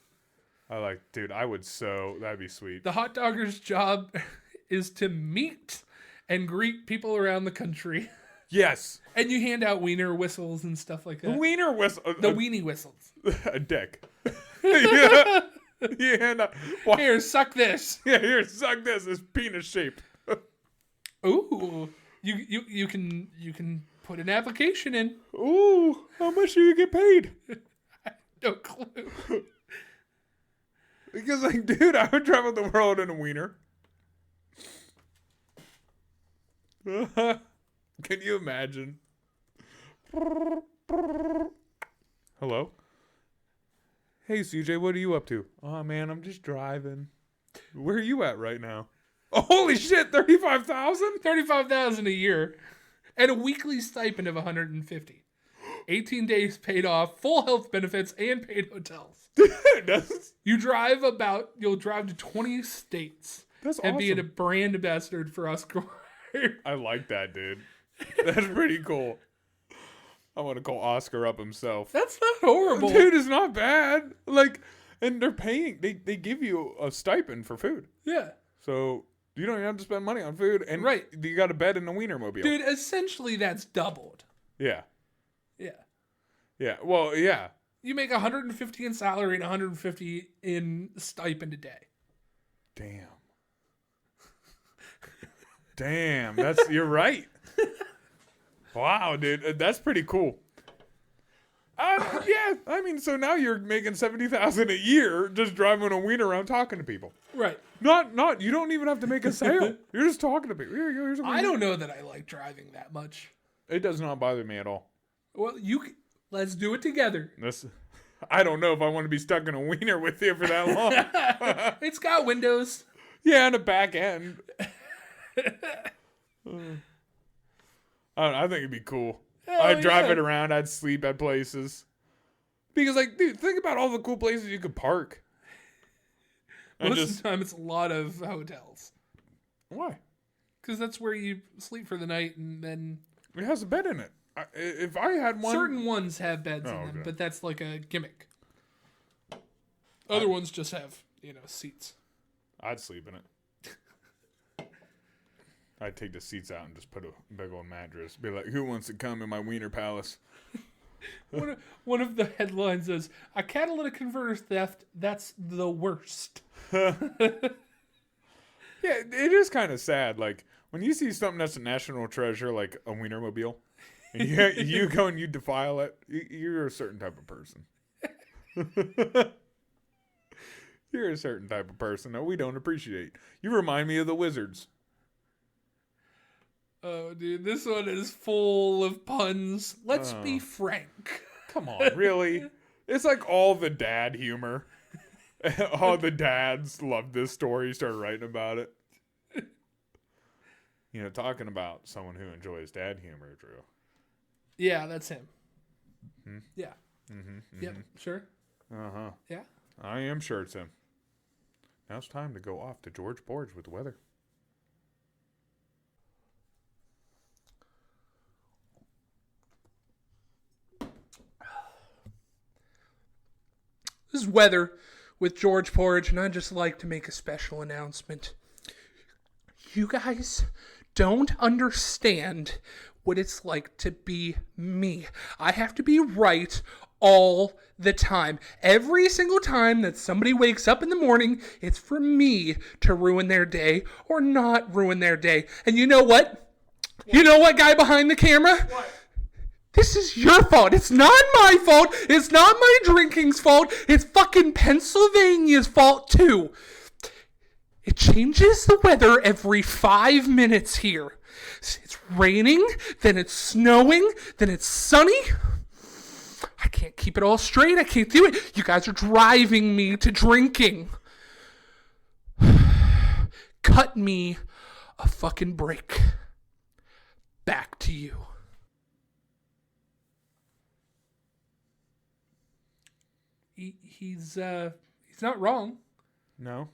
Dude, that'd be sweet. The hot dogger's job is to meet and greet people around the country. Yes. And you hand out wiener whistles and stuff like that. The wiener whistle. The weenie whistles. A dick. Yeah. Here, suck this. Yeah, here, suck this. It's penis shaped. Ooh. You can put an application in. Ooh, how much do you get paid? No clue. Because, dude, I would travel the world in a wiener. Can you imagine? Hello? Hey, CJ, what are you up to? Oh, man, I'm just driving. Where are you at right now? Oh, holy shit, $35,000? $35,000 a year. And a weekly stipend of $150. 18 days paid off, full health benefits, and paid hotels. You'll drive to 20 states. That's and awesome. be a brand ambassador for Oscar. I like that, dude. That's pretty cool. I want to call Oscar up himself. That's not horrible. Dude, it's not bad. And they're paying, they give you a stipend for food. Yeah. So you don't even have to spend money on food. And right. You got a bed in a Wienermobile. Dude, essentially that's doubled. Yeah. Yeah. Yeah. Well, yeah. You make $150 in salary and $150 in stipend a day. Damn. You're right. Wow, dude. That's pretty cool. Yeah. I mean, so now you're making $70,000 a year just driving a wiener around talking to people. Right. Not. You don't even have to make a sale. You're just talking to people. Here's a wiener. I don't know that I like driving that much. It does not bother me at all. Well, let's do it together. I don't know if I want to be stuck in a wiener with you for that long. It's got windows. Yeah, and a back end. I think it'd be cool. I'd drive it around. I'd sleep at places. Because, dude, think about all the cool places you could park. Most of the time, it's a lot of hotels. Why? Because that's where you sleep for the night, and then it has a bed in it. If I had one, certain ones have beds in them, but that's like a gimmick. Other ones just have, seats. I'd sleep in it. I'd take the seats out and just put a big old mattress. Be like, who wants to come in my wiener palace? One of the headlines is, a catalytic converter theft, that's the worst. Yeah, it is kind of sad. Like, when you see something that's a national treasure, like a Wienermobile, and you go and you defile it, you're a certain type of person. You're a certain type of person that we don't appreciate. You remind me of the Wizards. Oh, dude, this one is full of puns. Let's be frank. Come on, really? It's like all the dad humor. All the dads loved this story, started writing about it. Talking about someone who enjoys dad humor, Drew. Yeah, that's him. Yeah. Yep, sure. Uh-huh. Yeah. I am sure it's him. Now it's time to go off to George Porridge with the weather. This is weather with George Porridge, and I'd just like to make a special announcement. You guys don't understand what it's like to be me. I have to be right all the time. Every single time that somebody wakes up in the morning, it's for me to ruin their day or not ruin their day. And you know what? You know what, guy behind the camera? What? This is your fault. It's not my fault. It's not my drinking's fault. It's fucking Pennsylvania's fault, too. It changes the weather every 5 minutes here. It's raining, then it's snowing, then it's sunny. I can't keep it all straight. I can't do it. You guys are driving me to drinking. Cut me a fucking break. Back to you. He's not wrong. No,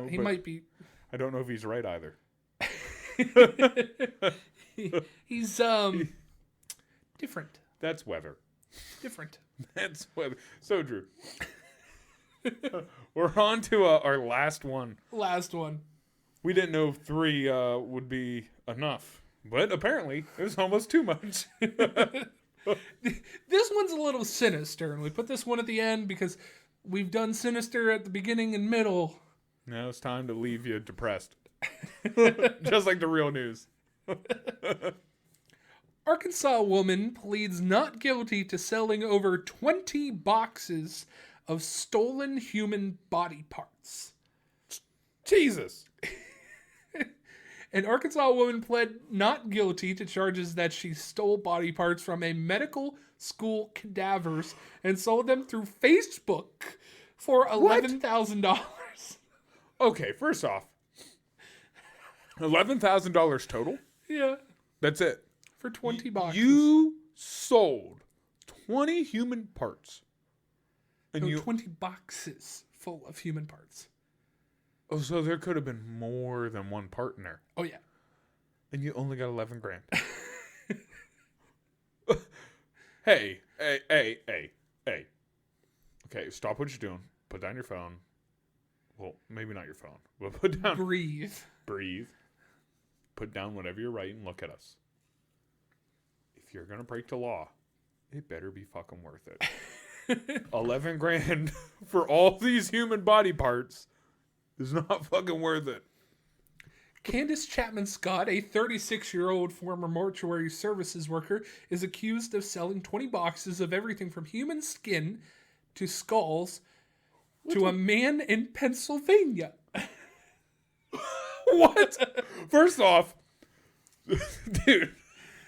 he might be. I don't know if he's right either. He's different. That's weather. Different. That's weather. So, Drew, we're on to our last one. Last one. We didn't know if 3 would be enough, but apparently it was almost too much. This one's a little sinister, and we put this one at the end because we've done sinister at the beginning and middle. Now it's time to leave you depressed. Just like the real news. Arkansas woman pleads not guilty to selling over 20 boxes of stolen human body parts. Jesus. An Arkansas woman pled not guilty to charges that she stole body parts from a medical school cadavers and sold them through Facebook for $11,000. Okay, first off, $11,000 total? Yeah. That's it. For 20 boxes. You sold 20 human parts. And 20 boxes full of human parts. Oh, so there could have been more than one part in there. Oh, yeah. And you only got 11 grand. Hey. Okay, stop what you're doing. Put down your phone. Well, maybe not your phone. But put down... Breathe. Put down whatever you're writing. Look at us. If you're going to break the law, it better be fucking worth it. 11 grand for all these human body parts is not fucking worth it. Candace Chapman Scott, a 36-year-old former mortuary services worker, is accused of selling 20 boxes of everything from human skin to skulls to a man in Pennsylvania. What? First off, dude,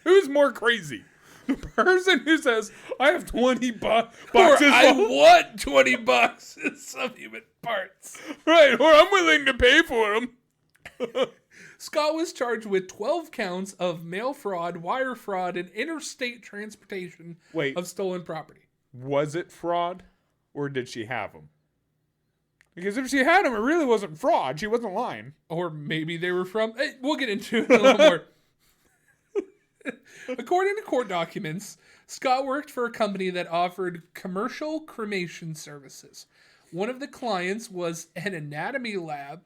who's more crazy? The person who says, I have 20 boxes. Or I want 20 boxes of human parts. Right, or I'm willing to pay for them. Scott was charged with 12 counts of mail fraud, wire fraud, and interstate transportation of stolen property. Was it fraud, or did she have them? Because if she had him, it really wasn't fraud. She wasn't lying. Or maybe they were from... We'll get into it a little more. According to court documents, Scott worked for a company that offered commercial cremation services. One of their clients was at an anatomy lab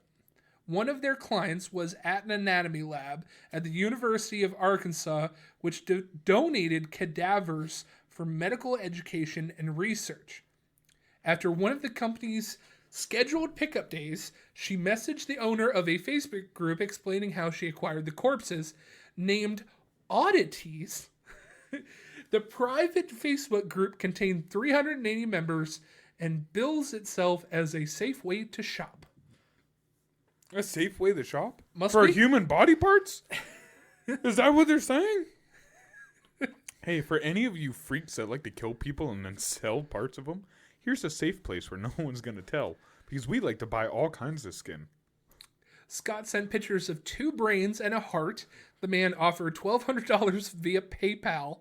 at the University of Arkansas, which donated cadavers for medical education and research. After one of the company's scheduled pickup days, she messaged the owner of a Facebook group explaining how she acquired the corpses, named Oddities. The private Facebook group contained 380 members and bills itself as a safe way to shop. A safe way to shop? Must for be. Human body parts? Is that what they're saying? Hey, for any of you freaks that like to kill people and then sell parts of them, here's a safe place where no one's going to tell. Because we like to buy all kinds of skin. Scott sent pictures of 2 brains and a heart. The man offered $1,200 via PayPal.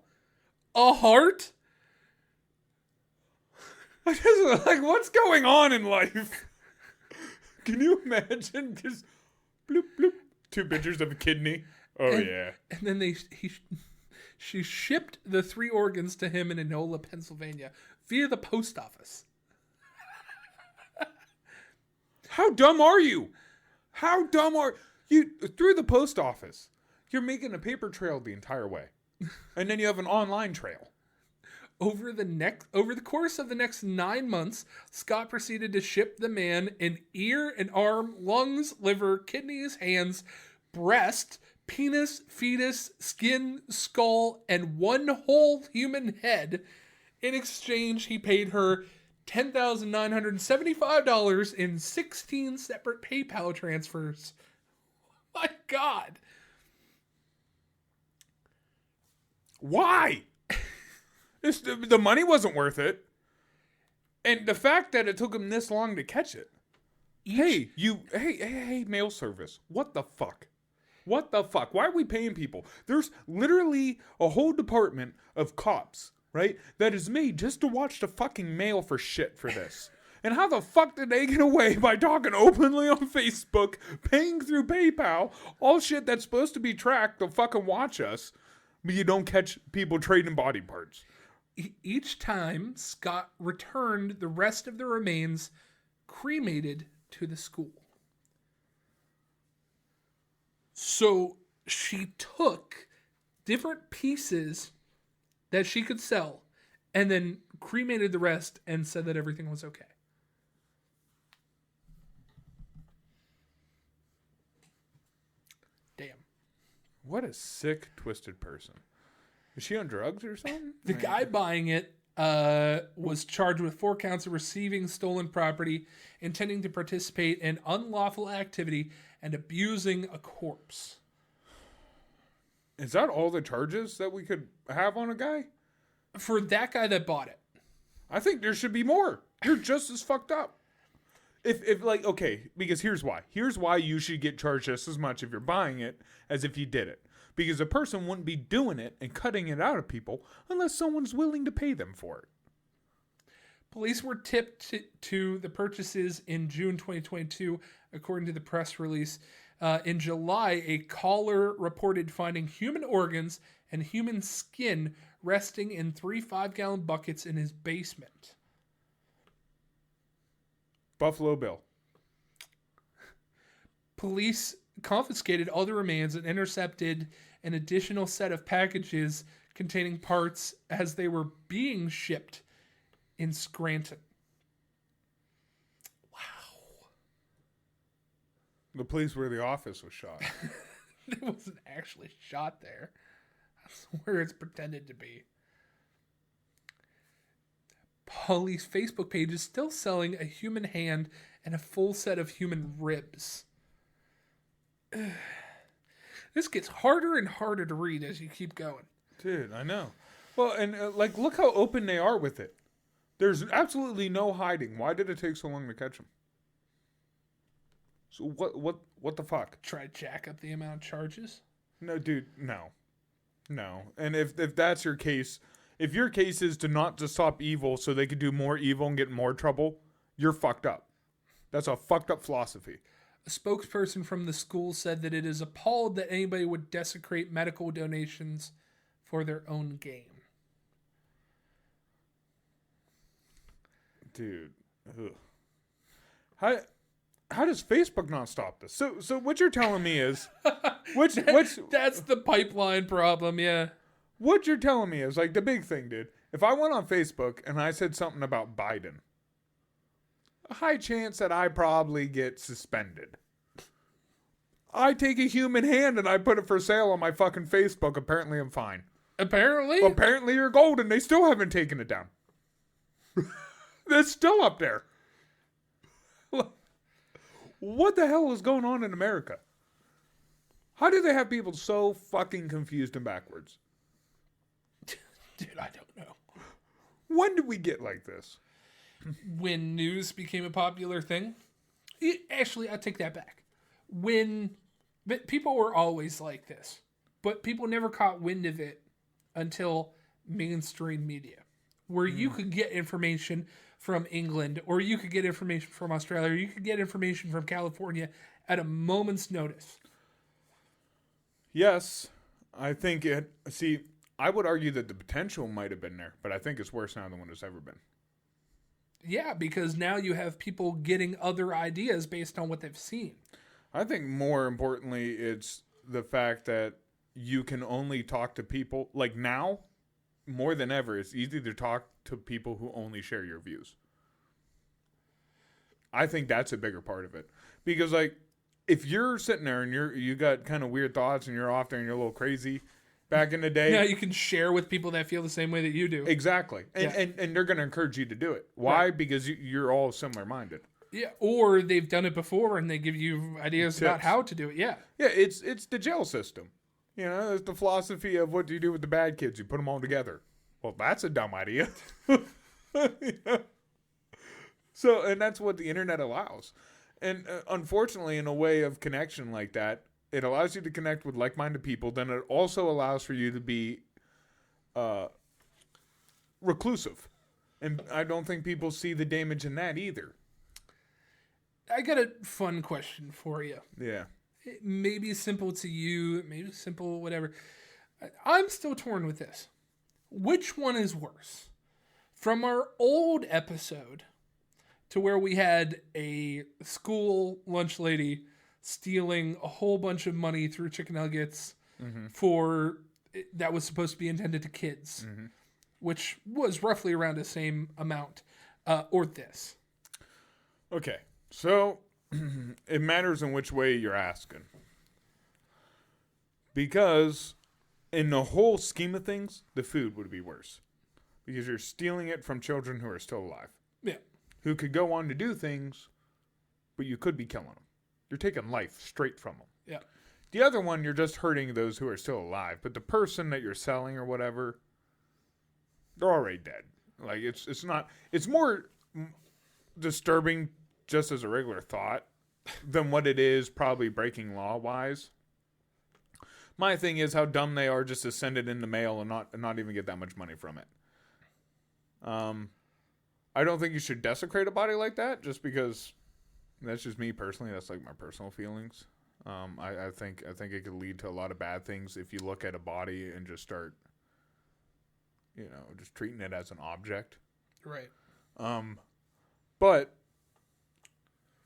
A heart? I just like, what's going on in life? Can you imagine just bloop bloop 2 pictures of a kidney? Oh yeah. And then she shipped the 3 organs to him in Enola, Pennsylvania, via the post office. How dumb are you? How dumb are you? Through the post office, you're making a paper trail the entire way, and then you have an online trail. Over the course of the next 9 months, Scott proceeded to ship the man an ear, an arm, lungs, liver, kidneys, hands, breast, penis, fetus, skin, skull, and 1 whole human head. In exchange, he paid her $10,975 in 16 separate PayPal transfers. My God. Why? The money wasn't worth it. And the fact that it took him this long to catch it. Hey, mail service. What the fuck? What the fuck? Why are we paying people? There's literally a whole department of cops, right, that is made just to watch the fucking mail for shit for this. And how the fuck did they get away by talking openly on Facebook, paying through PayPal, all shit that's supposed to be tracked to fucking watch us, but you don't catch people trading body parts? Each time, Scott returned the rest of the remains cremated to the school. So she took different pieces that she could sell and then cremated the rest and said that everything was okay. Damn. What a sick, twisted person. Is she on drugs or something? The guy buying it was charged with 4 counts of receiving stolen property, intending to participate in unlawful activity, and abusing a corpse. Is that all the charges that we could have on a guy? For that guy that bought it. I think there should be more. You're just as fucked up. If like, okay, because here's why. Here's why you should get charged just as much if you're buying it as if you did it. Because a person wouldn't be doing it and cutting it out of people unless someone's willing to pay them for it. Police were tipped to the purchases in June 2022, according to the press release. In July, a caller reported finding human organs and human skin resting in 3 5-gallon buckets in his basement. Buffalo Bill. Police confiscated all the remains and intercepted an additional set of packages containing parts as they were being shipped in Scranton. Wow. The place where the office was shot. It wasn't actually shot there. That's where it's pretended to be. Police Facebook page is still selling a human hand and a full set of human ribs. This gets harder and harder to read as you keep going. Dude, I know. Well, and like, look how open they are with it. There's absolutely no hiding. Why did it take so long to catch him? So what the fuck? Try to jack up the amount of charges? No, dude, no. And if that's your case, if your case is to not to stop evil so they could do more evil and get in more trouble, you're fucked up. That's a fucked up philosophy. A spokesperson from the school said that it is appalled that anybody would desecrate medical donations for their own gain. Dude. Ugh. How does Facebook not stop this? So what you're telling me is... That's the pipeline problem, yeah. What you're telling me is, like, the big thing, dude. If I went on Facebook and I said something about Biden, a high chance that I probably get suspended. I take a human hand and I put it for sale on my fucking Facebook. Apparently I'm fine. Apparently you're golden. They still haven't taken it down. It's still up there. What the hell is going on in America? How do they have people so fucking confused and backwards? Dude, I don't know. When did we get like this? When news became a popular thing? Actually, I take that back. But people were always like this. But people never caught wind of it until mainstream media. Where you could get information from England, or you could get information from Australia, or you could get information from California at a moment's notice. Yes, I think it... See, I would argue that the potential might have been there, but I think it's worse now than what it's ever been. Yeah, because now you have people getting other ideas based on what they've seen. I think more importantly, it's the fact that you can only talk to people... Like now, more than ever, it's easy to talk to people who only share your views. I think that's a bigger part of it. Because, like, if you're sitting there and you got kind of weird thoughts and you're off there and you're a little crazy... Back in the day. Yeah, you can share with people that feel the same way that you do. Exactly. And they're going to encourage you to do it. Why? Right. Because you're all similar-minded. Yeah, or they've done it before and they give you ideas about how to do it. Yeah. Yeah, it's the jail system. You know, it's the philosophy of what do you do with the bad kids? You put them all together. Well, that's a dumb idea. So, and that's what the internet allows. And unfortunately, in a way of connection like that, it allows you to connect with like-minded people. Then it also allows for you to be reclusive. And I don't think people see the damage in that either. I got a fun question for you. Yeah. It may be simple to you, maybe simple, whatever. I'm still torn with this. Which one is worse? From our old episode to where we had a school lunch lady stealing a whole bunch of money through chicken nuggets for that was supposed to be intended to kids, which was roughly around the same amount, or this. Okay, so it matters in which way you're asking. Because in the whole scheme of things, the food would be worse. Because you're stealing it from children who are still alive. Yeah. Who could go on to do things, but you could be killing them. You're taking life straight from them. Yeah. The other one, you're just hurting those who are still alive. But the person that you're selling or whatever, they're already dead. Like, it's not... It's more disturbing just as a regular thought than what it is probably breaking law-wise. My thing is how dumb they are just to send it in the mail and not even get that much money from it. I don't think you should desecrate a body like that just because... That's just me personally. That's like my personal feelings. I think it could lead to a lot of bad things if you look at a body and just start, just treating it as an object. Right. But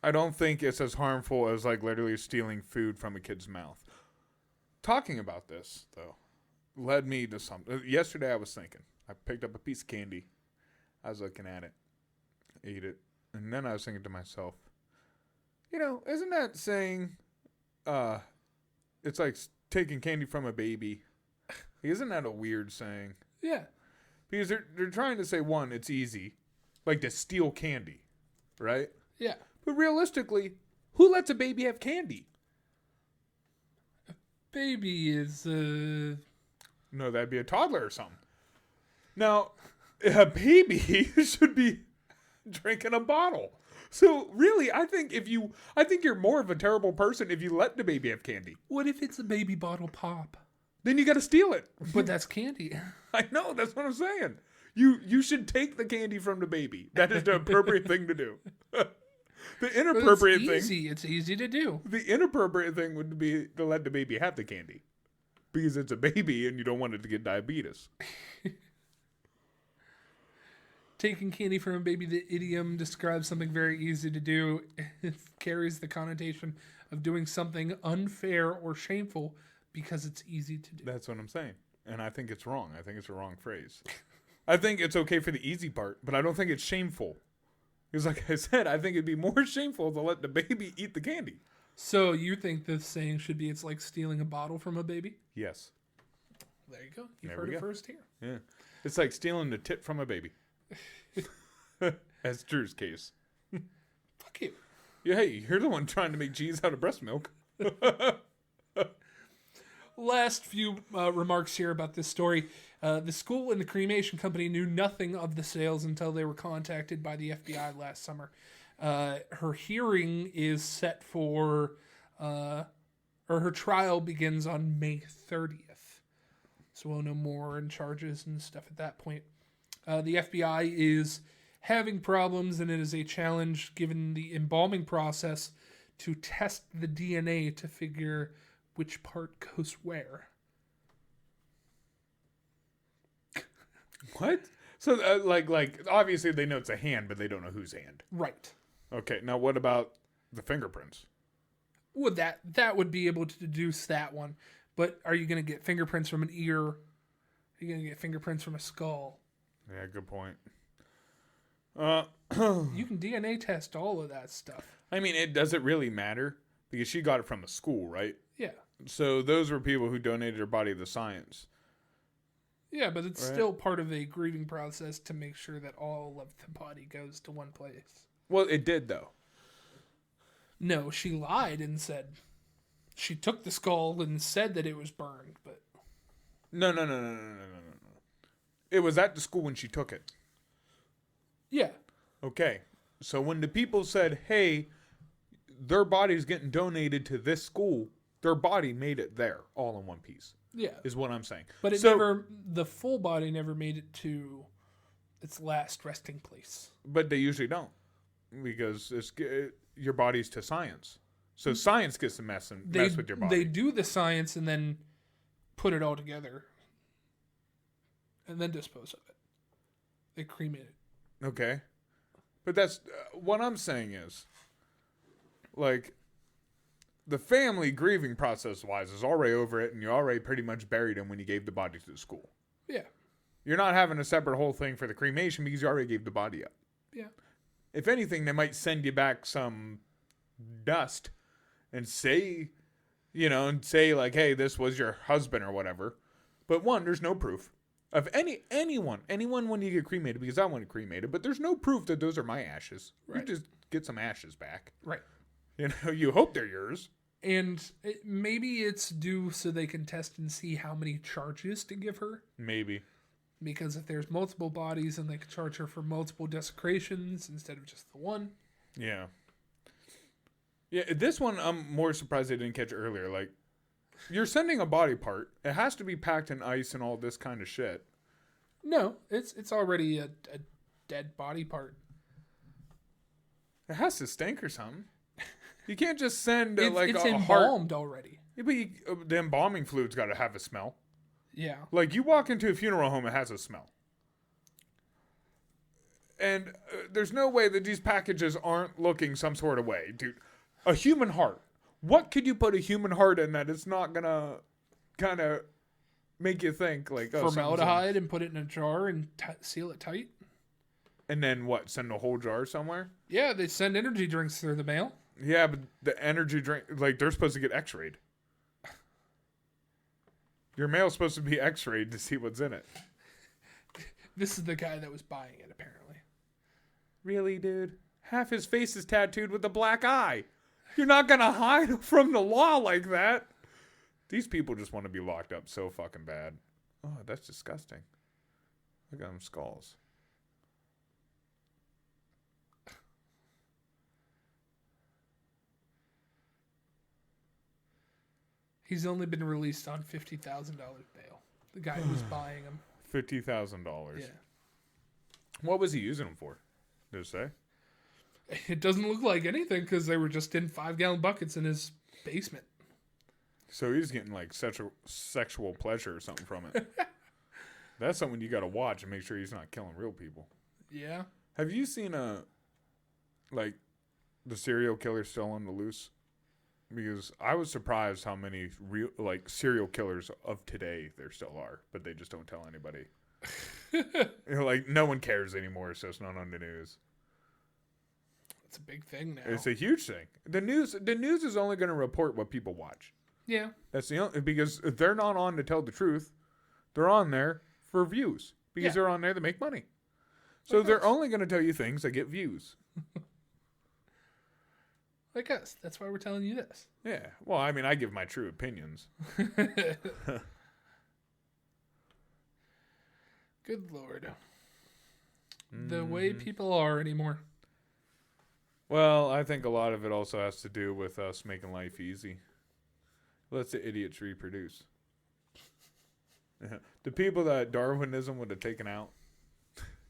I don't think it's as harmful as like literally stealing food from a kid's mouth. Talking about this though led me to something. Yesterday I was thinking. I picked up a piece of candy. I was looking at it, ate it, and then I was thinking to myself. Isn't that saying, it's like taking candy from a baby? Isn't that a weird saying? Yeah. Because they're trying to say, one, it's easy, like to steal candy, right? Yeah. But realistically, who lets a baby have candy? A baby is, No, that'd be a toddler or something. Now, a baby should be drinking a bottle. So really, I think you're more of a terrible person if you let the baby have candy. What if it's a baby bottle pop? Then you got to steal it. But that's candy. I know, that's what I'm saying. You should take the candy from the baby. That is the appropriate thing to do. The inappropriate It's easy to do. The inappropriate thing would be to let the baby have the candy. Because it's a baby and you don't want it to get diabetes. Taking candy from a baby, the idiom describes something very easy to do. It carries the connotation of doing something unfair or shameful because it's easy to do. That's what I'm saying. And I think it's wrong. I think it's a wrong phrase. I think it's okay for the easy part, but I don't think it's shameful. Because like I said, I think it'd be more shameful to let the baby eat the candy. So you think the saying should be it's like stealing a bottle from a baby? Yes. There you go. You've heard it first here. Yeah. It's like stealing the tit from a baby. As Drew's case. Fuck you. Yeah, hey, you're the one trying to make cheese out of breast milk. Last few remarks here about this story. The school and the cremation company knew nothing of the sales until they were contacted by the FBI last summer. Her hearing is set for, or her trial begins on May 30th. So we'll know more and charges and stuff at that point. The FBI is having problems, and it is a challenge given the embalming process to test the DNA to figure which part goes where. What? So, like, obviously they know it's a hand, but they don't know whose hand. Right. Okay, now what about the fingerprints? Well, that would be able to deduce that one. But are you going to get fingerprints from an ear? Are you going to get fingerprints from a skull? Yeah, good point. You can DNA test all of that stuff. I mean, does it really matter? Because she got it from a school, right? Yeah. So those were people who donated their body to science. Yeah, but it's still part of a grieving process to make sure that all of the body goes to one place. Well, it did, though. No, she lied and said she took the skull and said that it was burned, but... No. It was at the school when she took it. Yeah. Okay. So when the people said, hey, their body's getting donated to this school, their body made it there, all in one piece. Yeah. Is what I'm saying. But the full body never made it to its last resting place. But they usually don't. Because your body's to science. So science gets to mess with your body. They do the science and then put it all together. And then dispose of it. They cremate it. Okay. But that's... what I'm saying is... like... the family grieving process-wise is already over it, and you already pretty much buried him when you gave the body to the school. Yeah. You're not having a separate whole thing for the cremation because you already gave the body up. Yeah. If anything, they might send you back some dust and say, like, hey, this was your husband or whatever. But one, there's no proof of anyone when you get cremated, because I want to cremated, but there's no proof that those are my ashes. Right. You just get some ashes back. Right. You hope they're yours. And maybe it's due so they can test and see how many charges to give her. Maybe. Because if there's multiple bodies, then they could charge her for multiple desecrations instead of just the one. Yeah. Yeah, this one I'm more surprised they didn't catch earlier. Like, you're sending a body part. It has to be packed in ice and all this kind of shit. No, it's already a dead body part. It has to stink or something. You can't just send it's embalmed already. Yeah, but the embalming fluid's got to have a smell. Yeah. Like, you walk into a funeral home, it has a smell. And there's no way that these packages aren't looking some sort of way. Dude, a human heart. What could you put a human heart in that it's not going to kind of make you think, like... oh, formaldehyde and put it in a jar and seal it tight? And then what? Send a whole jar somewhere? Yeah, they send energy drinks through the mail. Yeah, but the energy drink... like, they're supposed to get x-rayed. Your mail's supposed to be x-rayed to see what's in it. This is the guy that was buying it, apparently. Really, dude? Half his face is tattooed with a black eye. You're not going to hide from the law like that. These people just want to be locked up so fucking bad. Oh, that's disgusting. Look at them skulls. He's only been released on $50,000 bail. The guy who was buying them. $50,000. Yeah. What was he using them for? Did it say? It doesn't look like anything because they were just in 5-gallon buckets in his basement. So he's getting like sexual pleasure or something from it. That's something you got to watch and make sure he's not killing real people. Yeah. Have you seen the serial killer still on the loose? Because I was surprised how many real serial killers of today there still are, but they just don't tell anybody. No one cares anymore, so it's not on the news. It's a big thing now. It's a huge thing. The news is only going to report what people watch. Yeah. That's the only, because they're not on to tell the truth. They're on there for views because they're on there to make money. So they're only going to tell you things that get views. Like us. That's why we're telling you this. Yeah. Well, I mean, I give my true opinions. Good Lord. The way people are anymore. Well, I think a lot of it also has to do with us making life easy. Lets the idiots reproduce. The people that Darwinism would have taken out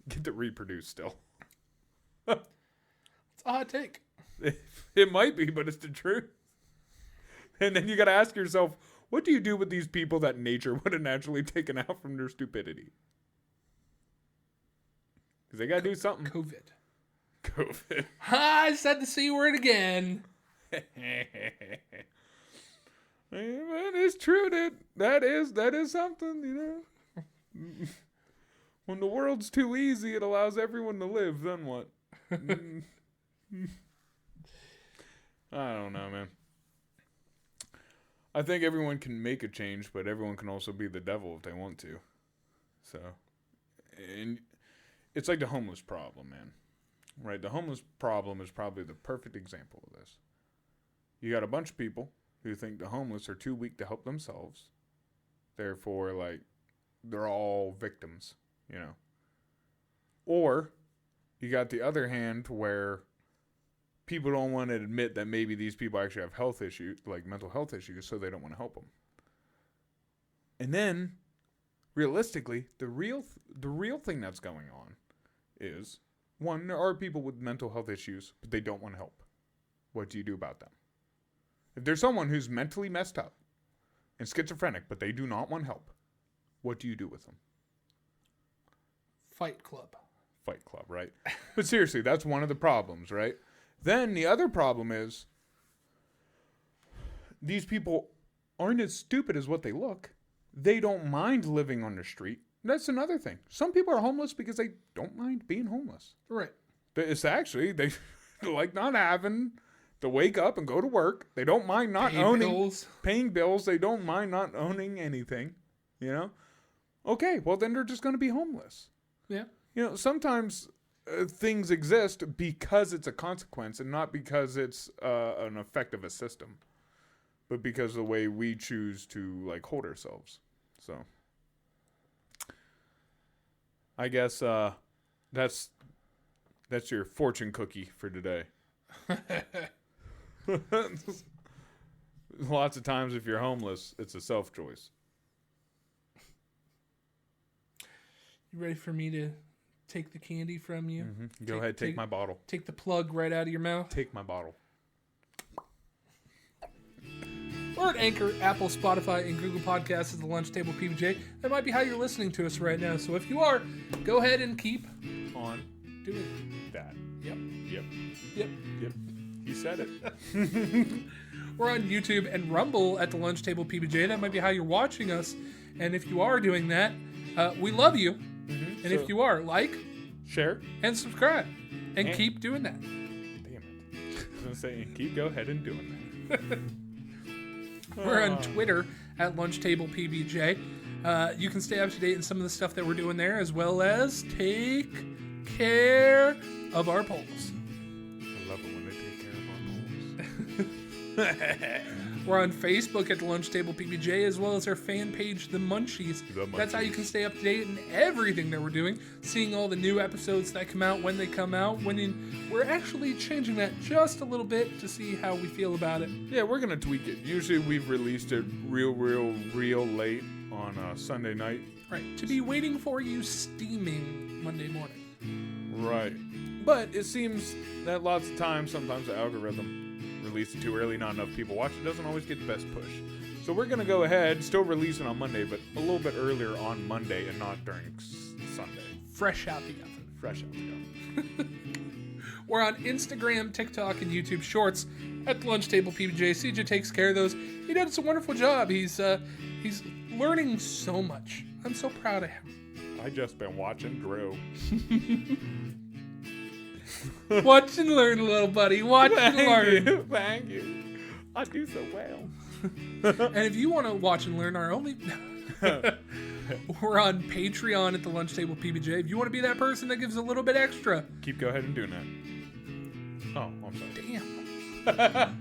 get to reproduce still. It's a hot take. It might be, but it's the truth. And then you got to ask yourself, what do you do with these people that nature would have naturally taken out from their stupidity? Because they got to do something. COVID. I said the C word again. It is true, dude. That is something, you know. When the world's too easy, it allows everyone to live. Then what? I don't know, man. I think everyone can make a change, but everyone can also be the devil if they want to. So, and it's like the homeless problem, man. Right? The homeless problem is probably the perfect example of this. You got a bunch of people who think the homeless are too weak to help themselves. Therefore, they're all victims, you know. Or you got the other hand where people don't want to admit that maybe these people actually have health issues, like mental health issues, so they don't want to help them. And then, realistically, the real thing that's going on is, one, there are people with mental health issues, but they don't want to help. What do you do about them? If there's someone who's mentally messed up and schizophrenic, but they do not want help, what do you do with them? Fight Club, right? But seriously, that's one of the problems, right? Then the other problem is these people aren't as stupid as what they look. They don't mind living on the street. That's another thing. Some people are homeless because they don't mind being homeless. Right. It's actually, they like not having to wake up and go to work. They don't mind not paying bills. They don't mind not owning anything, you know? Okay, well then they're just going to be homeless. Yeah. You know, sometimes things exist because it's a consequence and not because it's an effect of a system, but because of the way we choose to hold ourselves. So I guess that's your fortune cookie for today. Lots of times if you're homeless, it's a self-choice. You ready for me to take the candy from you? Mm-hmm. Go ahead, take my bottle. Take the plug right out of your mouth. Take my bottle. We're at Anchor, Apple, Spotify, and Google Podcasts at the Lunch Table PBJ. That might be how you're listening to us right now. So if you are, go ahead and keep on doing that. Yep. You said it. We're on YouTube and Rumble at the Lunch Table PBJ. That might be how you're watching us. And if you are doing that, we love you. Mm-hmm. And if you are, share, and subscribe. And keep doing that. Damn it. I was going to say, go ahead and doing that. We're on Twitter at Lunch Table PBJ. You can stay up to date in some of the stuff that we're doing there, as well as take care of our polls. I love it when they take care of our polls. We're on Facebook at the Lunch Table PBJ, as well as our fan page, The Munchies. That's how you can stay up to date in everything that we're doing, seeing all the new episodes that come out, when they come out. We're actually changing that just a little bit to see how we feel about it. Yeah, we're going to tweak it. Usually we've released it real late on Sunday night. Right, to be waiting for you steaming Monday morning. Right. But it seems that lots of times, sometimes the algorithm releases it too early, not enough people watch it, doesn't always get the best push. So we're going to go ahead, still release it on Monday, but a little bit earlier on Monday and not during Sunday. Fresh out the oven. Fresh out the oven. We're on Instagram, TikTok, and YouTube Shorts at the Lunch Table PBJ. CJ takes care of those. He does a wonderful job. He's learning so much. I'm so proud of him. I just been watching Drew. Watch and learn, little buddy. Watch and learn. Thank you. I do so well. And if you want to watch and learn our only... We're on Patreon at the Lunch Table PBJ. If you want to be that person that gives a little bit extra. Go ahead and doing that. Oh, I'm sorry. Damn.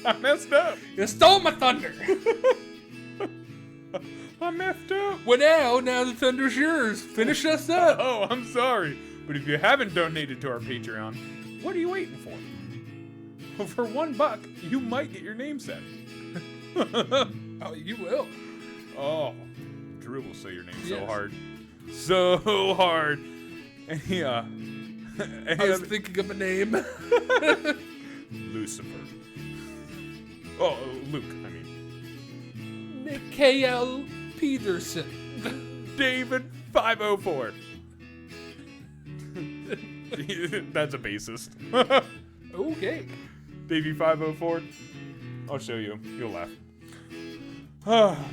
I messed up. You stole my thunder. I messed up. Well, now the thunder's yours. Finish us up. Oh, I'm sorry. But if you haven't donated to our Patreon, what are you waiting for? Well, for $1, you might get your name said. Oh, you will. Oh, Drew will say your name so Yes. hard. So hard. And I was thinking of a name. Lucifer. Oh, Luke, I mean. K.L. Peterson. David 504. That's a bassist. Okay. Davey 504. I'll show you. You'll laugh.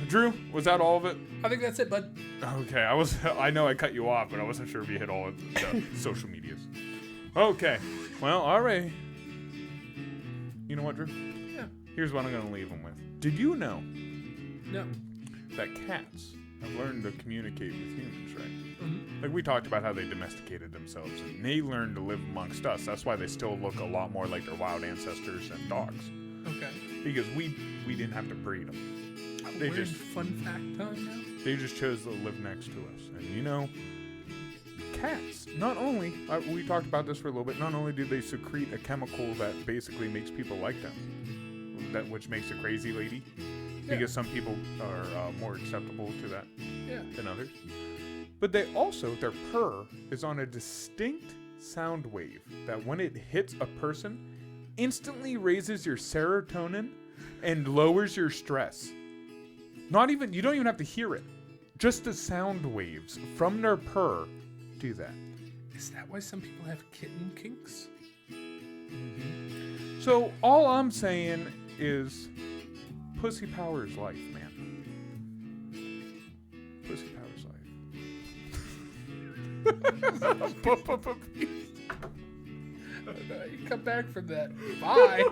Drew, was that all of it? I think that's it, bud. Okay, I know I cut you off, but I wasn't sure if you hit all of the social medias. Okay. Well, all right. You know what, Drew? Yeah. Here's what I'm going to leave them with. Did you know No. that cats have learned to communicate with humans, right? Mm-hmm. Like we talked about how they domesticated themselves, and they learned to live amongst us. That's why they still look a lot more like their wild ancestors and dogs. Okay. Because we didn't have to breed them. They Weird just fun fact time now. They just chose to live next to us. And you know, cats, not only, we talked about this for a little bit, not only do they secrete a chemical that basically makes people like them, which makes a crazy lady, because some people are more acceptable to that than others, but they also, their purr is on a distinct sound wave that when it hits a person, instantly raises your serotonin and lowers your stress. You don't even have to hear it. Just the sound waves from their purr do that. Is that why some people have kitten kinks? Mm-hmm. So all I'm saying is pussy powers life, man. Pussy powers life. You come back from that. Bye.